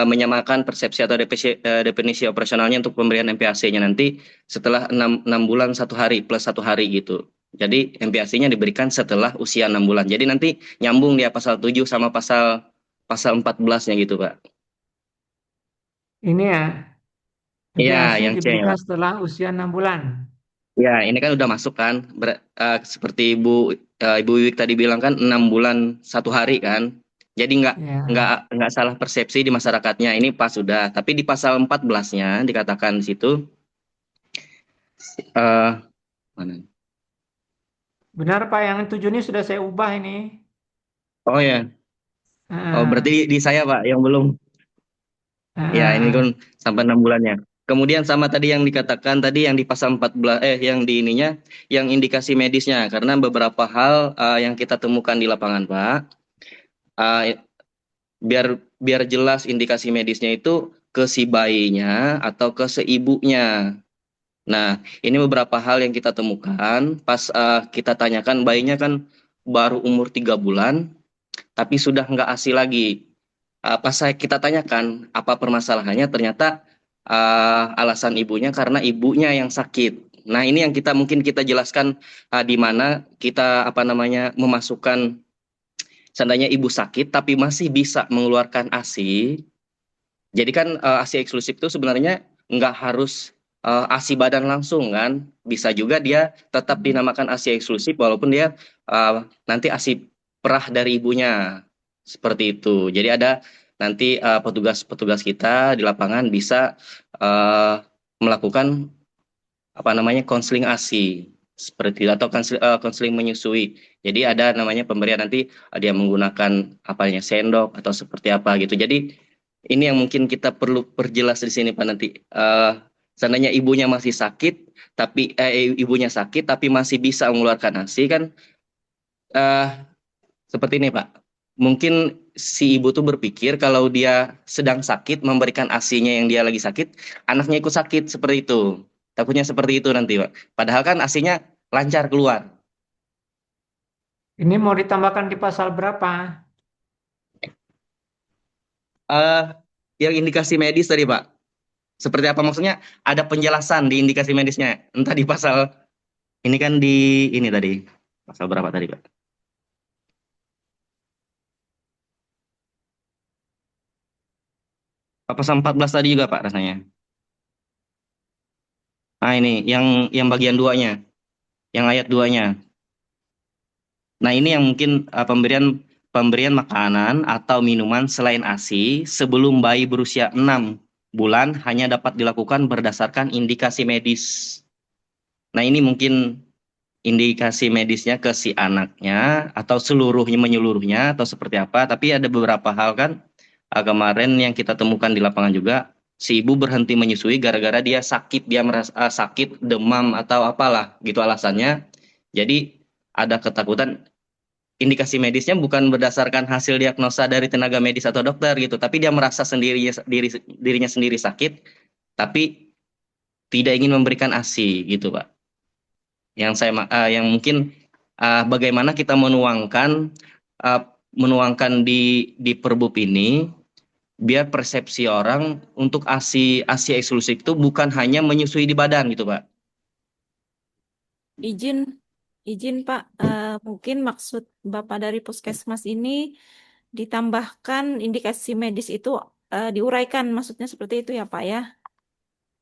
menyamakan persepsi atau definisi operasionalnya untuk pemberian MPASI-nya nanti setelah 6 bulan 1 hari plus 1 hari gitu. Jadi MPASI-nya diberikan setelah usia 6 bulan. Jadi nanti nyambung dia pasal 7 sama pasal 14-nya gitu Pak. Ini ya, Iya, MPASI yang C diberikan ya. setelah usia 6 bulan. Ya, ini kan udah masuk kan, seperti Ibu Wiwik tadi bilang kan 6 bulan 1 hari kan. Jadi nggak salah persepsi di masyarakatnya, ini pas sudah. Tapi di pasal 14-nya dikatakan di situ mana? Benar Pak, yang 7 ini sudah saya ubah ini. Oh ya. Oh berarti di saya Pak yang belum. Ya, ini Ah, kan sampai 6 bulannya. Kemudian sama tadi yang dikatakan tadi yang di pasal 14 yang di ininya yang indikasi medisnya karena beberapa hal yang kita temukan di lapangan, Pak. Eh, biar biar jelas indikasi medisnya itu ke si bayinya atau ke si ibunya. Nah, ini beberapa hal yang kita temukan pas kita tanyakan bayinya kan baru umur 3 bulan tapi sudah nggak ASI lagi. Pas kita tanyakan apa permasalahannya, ternyata alasan ibunya karena ibunya yang sakit. Nah, ini yang mungkin kita jelaskan di mana kita memasukkan seandainya ibu sakit tapi masih bisa mengeluarkan ASI. Jadi kan ASI eksklusif itu sebenarnya nggak harus ASI badan langsung kan, bisa juga dia tetap dinamakan ASI eksklusif walaupun dia nanti ASI perah dari ibunya seperti itu. Jadi ada nanti petugas-petugas kita di lapangan bisa melakukan konseling ASI seperti itu atau konseling menyusui. Jadi ada namanya pemberian nanti dia menggunakan sendok atau seperti apa gitu. Jadi ini yang mungkin kita perlu perjelas di sini Pak nanti. Seandainya ibunya masih sakit tapi ibunya sakit tapi masih bisa mengeluarkan ASI kan seperti ini Pak. Mungkin si ibu tuh berpikir kalau dia sedang sakit memberikan ASI-nya yang dia lagi sakit, anaknya ikut sakit seperti itu. Takutnya seperti itu nanti Pak. Padahal kan ASI-nya lancar keluar. ini mau ditambahkan di pasal berapa? Yang indikasi medis tadi Pak. Seperti apa maksudnya? Ada penjelasan di indikasi medisnya. Entah di pasal ini kan di ini tadi. Pasal berapa tadi Pak? Pasal 14 tadi juga Pak rasanya. Nah ini yang bagian 2-nya. Yang ayat 2-nya. Nah ini yang mungkin pemberian makanan atau minuman selain ASI sebelum bayi berusia 6 bulan hanya dapat dilakukan berdasarkan indikasi medis. Nah ini mungkin indikasi medisnya ke si anaknya atau menyeluruhnya atau seperti apa. Tapi ada beberapa hal kan kemarin yang kita temukan di lapangan juga si ibu berhenti menyusui gara-gara dia sakit, dia merasa sakit, demam atau apalah gitu alasannya. Jadi ada ketakutan indikasi medisnya bukan berdasarkan hasil diagnosa dari tenaga medis atau dokter gitu, tapi dia merasa dirinya sendiri sakit, tapi tidak ingin memberikan ASI gitu Pak. Yang mungkin bagaimana kita menuangkan di Perbup ini biar persepsi orang untuk ASI eksklusif itu bukan hanya menyusui di badan gitu Pak. Izin Pak, mungkin maksud Bapak dari Puskesmas ini ditambahkan indikasi medis itu diuraikan, maksudnya seperti itu ya Pak ya.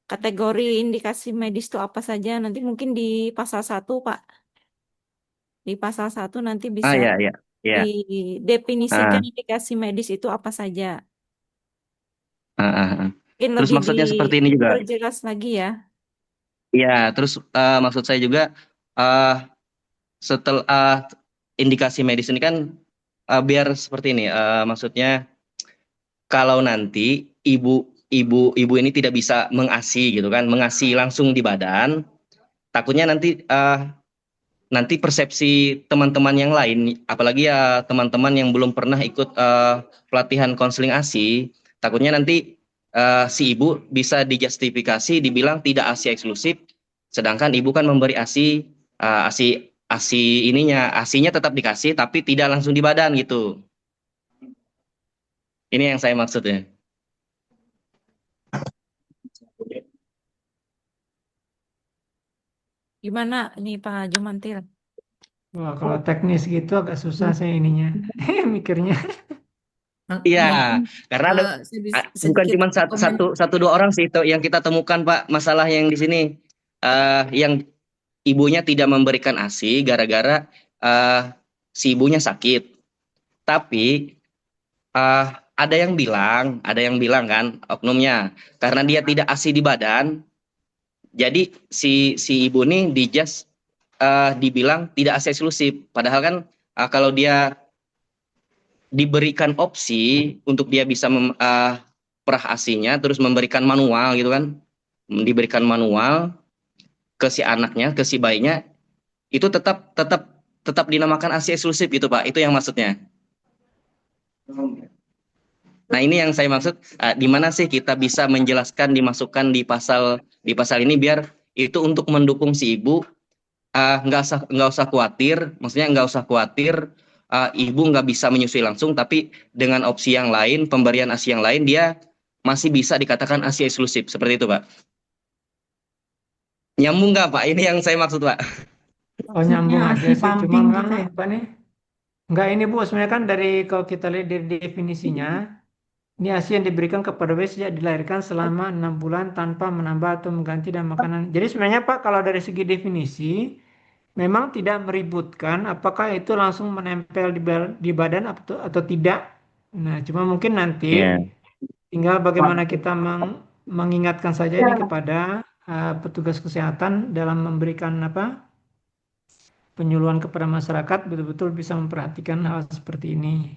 Kategori indikasi medis itu apa saja, nanti mungkin di pasal 1 Pak. Di pasal 1 nanti bisa Ya. didefinisikan indikasi medis itu apa saja. Mungkin Terus lebih maksudnya seperti ini juga. diperjelas lagi ya. Ya, terus maksud saya juga setelah indikasi medis ini kan biar seperti ini, maksudnya kalau nanti ibu ini tidak bisa mengasi gitu kan, mengasi langsung di badan, takutnya nanti persepsi teman-teman yang lain, apalagi ya teman-teman yang belum pernah ikut pelatihan konseling ASI, takutnya nanti si ibu bisa dijustifikasi dibilang tidak ASI eksklusif, sedangkan ibu kan memberi ASI ASI-nya tetap dikasih tapi tidak langsung di badan gitu. Ini yang saya maksud ya. Gimana nih Pak Jumantil? Wah, kalau teknis gitu agak susah saya ininya mikirnya. Iya, karena ada bukan cuma satu dua orang sih yang kita temukan Pak, masalah yang di sini yang ibunya tidak memberikan ASI gara-gara si ibunya sakit. Tapi ada yang bilang kan oknumnya karena dia tidak ASI di badan, jadi si ibu nih dibilang tidak ASI eksklusif. Padahal kan kalau dia diberikan opsi untuk dia bisa perah ASI-nya, terus memberikan manual gitu kan, diberikan manual ke si anaknya, ke si bayinya, itu tetap tetap tetap dinamakan ASI eksklusif gitu Pak. Itu yang maksudnya. Nah, ini yang saya maksud, di mana sih kita bisa menjelaskan, dimasukkan di pasal ini biar itu untuk mendukung si ibu, nggak usah khawatir, maksudnya nggak usah khawatir, ibu nggak bisa menyusui langsung, tapi dengan opsi yang lain, pemberian ASI yang lain, dia masih bisa dikatakan ASI eksklusif, seperti itu Pak. Nyambung nggak Pak? Ini yang saya maksud Pak. Oh, nyambung Maksudnya aja ASI sih, cuma pumping memang gitu ya? apa nih? Enggak, ini Bu, sebenarnya kan dari kalau kita lihat dari definisinya, ini ASI yang diberikan kepada bayi sejak dilahirkan selama 6 bulan tanpa menambah atau mengganti dan makanan. Jadi sebenarnya Pak, kalau dari segi definisi, memang tidak meributkan apakah itu langsung menempel di badan atau tidak. Nah, cuma mungkin nanti Iya. tinggal bagaimana kita mengingatkan saja ini kepada petugas kesehatan dalam memberikan penyuluhan kepada masyarakat betul-betul bisa memperhatikan hal seperti ini.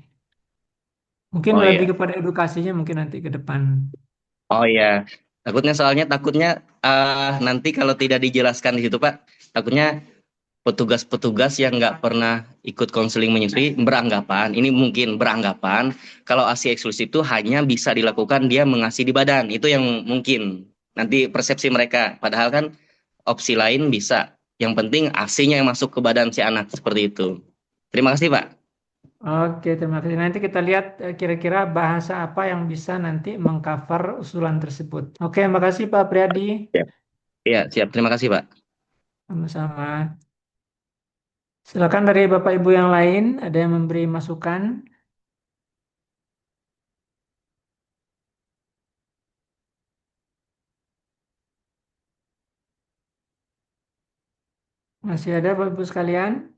Mungkin Oh lebih iya. kepada edukasinya mungkin nanti ke depan. Oh iya. Takutnya nanti kalau tidak dijelaskan di situ Pak, takutnya petugas-petugas yang nggak pernah ikut konseling menyusui beranggapan, ini mungkin beranggapan kalau ASI eksklusif itu hanya bisa dilakukan dia mengasi di badan. Itu yang mungkin nanti persepsi mereka. Padahal kan opsi lain bisa. Yang penting ASI-nya yang masuk ke badan si anak, seperti itu. Terima kasih Pak. Oke, terima kasih. Nanti kita lihat kira-kira bahasa apa yang bisa nanti mengcover usulan tersebut. Oke, makasih Pak Priadi. Iya, siap. Terima kasih Pak. Sama-sama. Silakan dari Bapak Ibu yang lain, ada yang memberi masukan? Masih ada Bapak Ibu sekalian?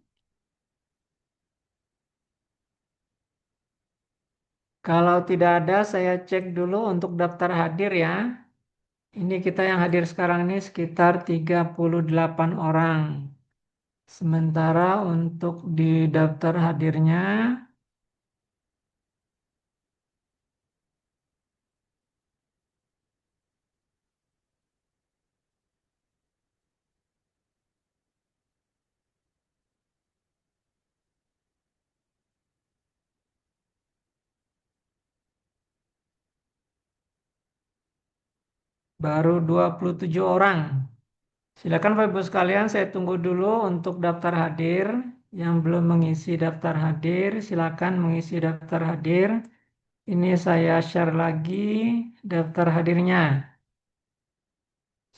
Kalau tidak ada, saya cek dulu untuk daftar hadir ya. Ini kita yang hadir sekarang ini sekitar 38 orang. Sementara untuk di daftar hadirnya, baru 27 orang. Silakan Bapak Ibu sekalian, saya tunggu dulu untuk daftar hadir. Yang belum mengisi daftar hadir, silakan mengisi daftar hadir. Ini saya share lagi daftar hadirnya.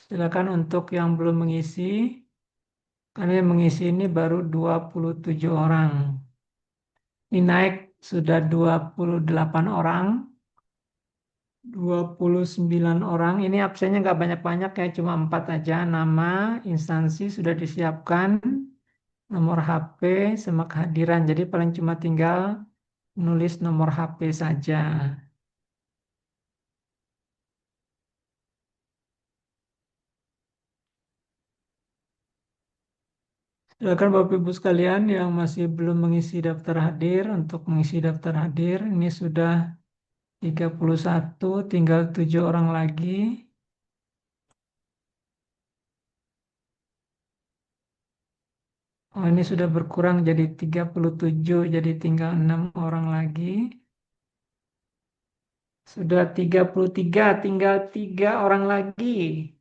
Silakan untuk yang belum mengisi. Karena yang mengisi ini baru 27 orang. Ini naik sudah 28 orang. 29 orang. Ini absennya nggak banyak-banyak ya, cuma 4 aja. Nama, instansi sudah disiapkan. Nomor HP, sama kehadiran. Jadi paling cuma tinggal nulis nomor HP saja. Silakan Bapak Ibu sekalian yang masih belum mengisi daftar hadir, untuk mengisi daftar hadir. Ini sudah 31, tinggal 7 orang lagi. Oh, ini sudah berkurang jadi 37, jadi tinggal 6 orang lagi. Sudah 33, tinggal 3 orang lagi.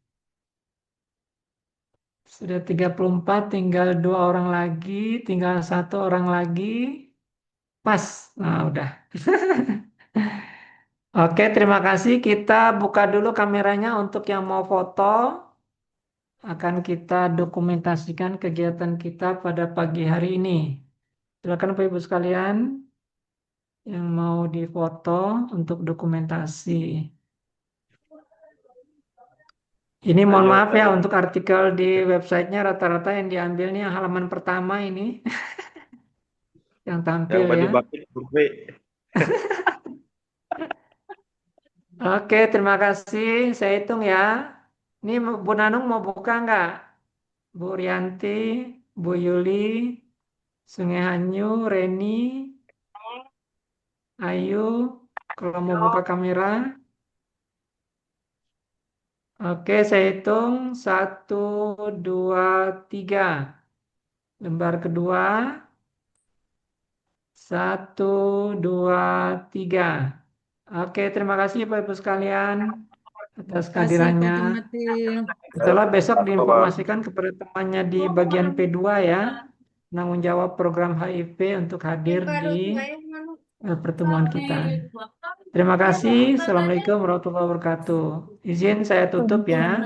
Sudah 34, tinggal 2 orang lagi, tinggal 1 orang lagi. Pas. Nah, udah. Oke, terima kasih. Kita buka dulu kameranya untuk yang mau foto. Akan kita dokumentasikan kegiatan kita pada pagi hari ini. Silakan Bapak Ibu sekalian yang mau difoto untuk dokumentasi. Ini mohon maaf ya, untuk artikel di websitenya rata-rata yang diambil nih yang halaman pertama ini. Yang tampil Yang baju ya. batik survei. Oke, terima kasih. Saya hitung ya. Ini Bu Nanung mau buka nggak? Bu Rianti, Bu Yuli, Sungai Hanyu, Reni, Ayu, kalau mau buka kamera. Oke, saya hitung 1, 2, 3. Lembar kedua 1, 2, 3. Oke, terima kasih Bapak Ibu sekalian atas Kasih Pak kehadirannya. Jumatil. Setelah besok Pak. diinformasikan kepada temannya di bagian P2 ya, penanggung jawab program HIP untuk hadir di pertemuan kita. Terima kasih. Assalamualaikum warahmatullahi wabarakatuh. Izin saya tutup ya.